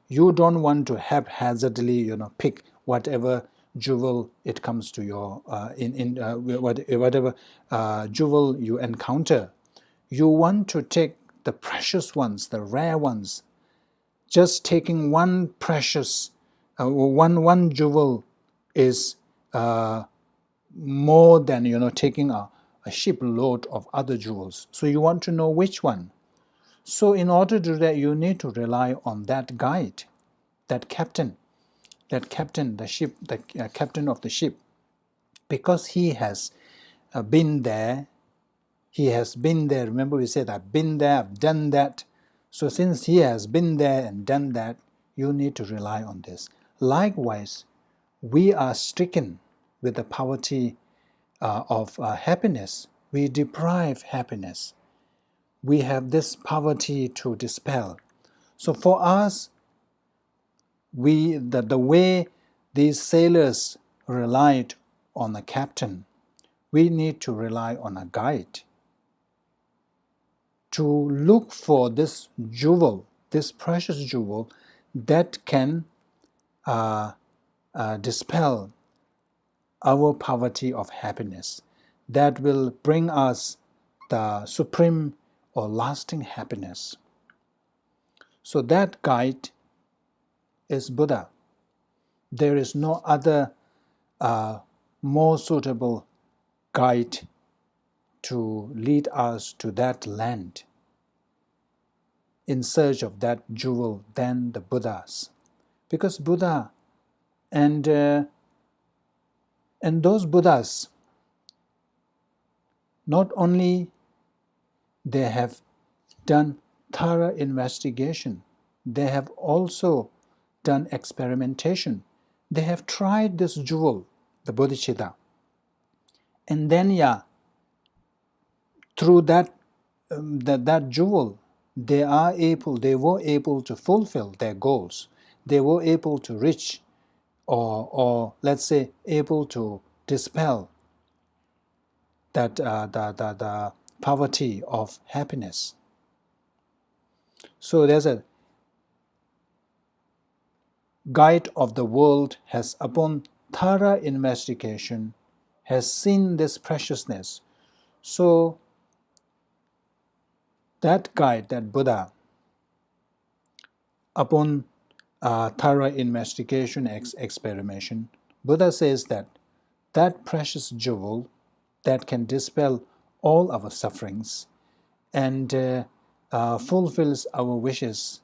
you don't want to haphazardly, pick whatever jewel it comes to your whatever jewel you encounter. You want to take the precious ones, the rare ones. Just taking one precious one jewel is more than taking a shipload of other jewels. So you want to know which one. So in order to do that, you need to rely on that guide, that captain, the captain of the ship, because he has been there. He has been there. Remember we said, I've been there, I've done that. So since he has been there and done that, you need to rely on this. Likewise, we are stricken with the poverty of happiness. We deprive happiness. We have this poverty to dispel. So for us, the way these sailors relied on a captain, we need to rely on a guide to look for this jewel, this precious jewel that can dispel our poverty of happiness, that will bring us the supreme or lasting happiness. So that guide is Buddha. There is no other more suitable guide to lead us to that land in search of that jewel than the Buddhas. Because Buddha and those Buddhas, not only they have done thorough investigation, they have also done experimentation. They have tried this jewel, the bodhicitta, and then through that jewel, they were able to fulfill their goals. They were able to reach, or let's say, able to dispel that the poverty of happiness. So there's a guide of the world has, upon thorough investigation, has seen this preciousness. So that guide, that Buddha, upon thorough investigation, experimentation, Buddha says that that precious jewel that can dispel all our sufferings and fulfills our wishes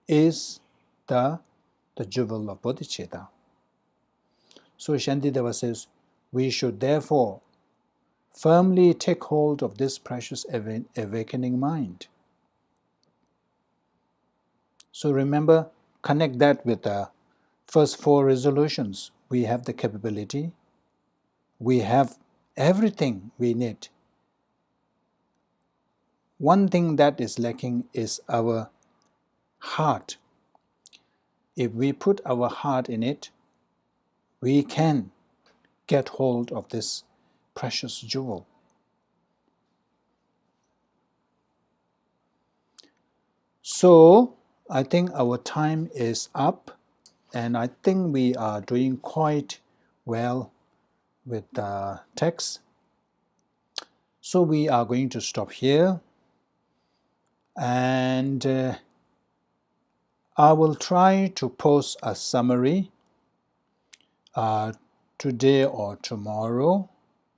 is the jewel of bodhicitta. So Shantideva says, we should therefore firmly take hold of this precious awakening mind. So remember, connect that with the first 4 resolutions. We have the capability, we have everything we need. One thing that is lacking is our heart. If we put our heart in it, we can get hold of this precious jewel. So I think our time is up, and I think we are doing quite well with the text. So we are going to stop here. and I will try to post a summary today or tomorrow,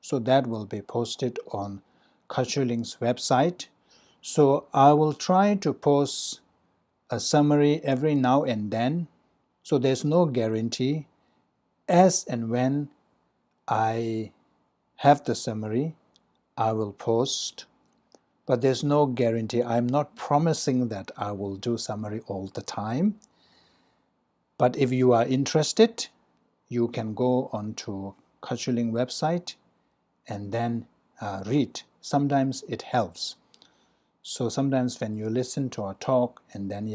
so that will be posted on Culturelink's website. So I will try to post a summary every now and then, so there's no guarantee. As and when I have the summary, I will post, but there's no guarantee. I'm not promising that I will do summary all the time. But if you are interested, you can go onto Culturelink website and then read. Sometimes it helps. So sometimes when you listen to a talk and then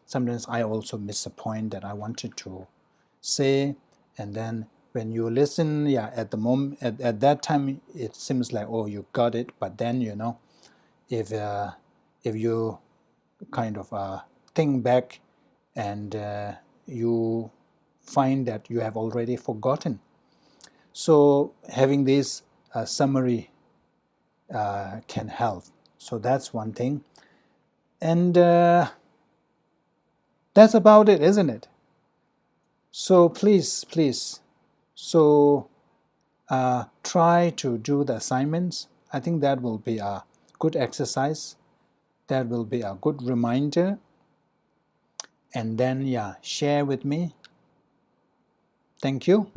sometimes I also miss a point that I wanted to say, and then when you listen, at the moment, at that time, it seems like, oh, you got it, but then, if you kind of think back and you find that you have already forgotten. So having this summary can help. So that's one thing. And that's about it, isn't it? So please, so try to do the assignments. I think that will be a good exercise. That will be a good reminder. And then, share with me. Thank you.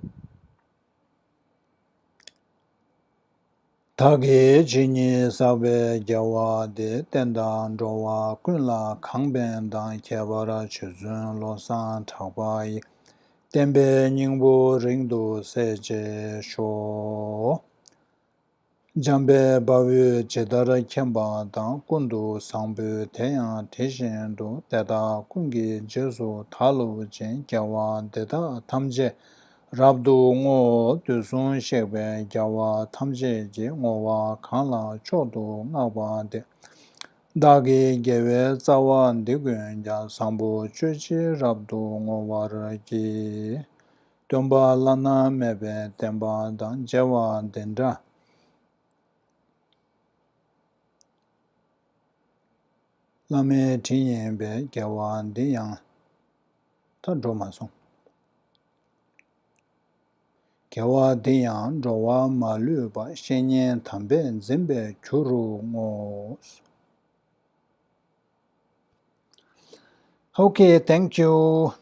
Tage chini sabe gyawa de tendang zhowa kunla kangben dang kyabara chuzun losan thakbayi tenbe nyingbo ringdo seje sho jambe bawe chedara kemba dang kundu sangbu tenyang teshin do teta kungi jesu talo jen gyawa deda tamje rabdu ngo tusun shekbe gyawa tamje je ngowa kanla chodo ngakwa de dagi gewe zawa ndigun ja sambu chuchi rabdu ngowa raki domba lana mebe temba dan jewa dendra lame tiyenbe gyawa diyang ta droma song Gyawa diyang zhowa ma lu ba shenyen tambe zimbe kyuru ngos. Okay, thank you.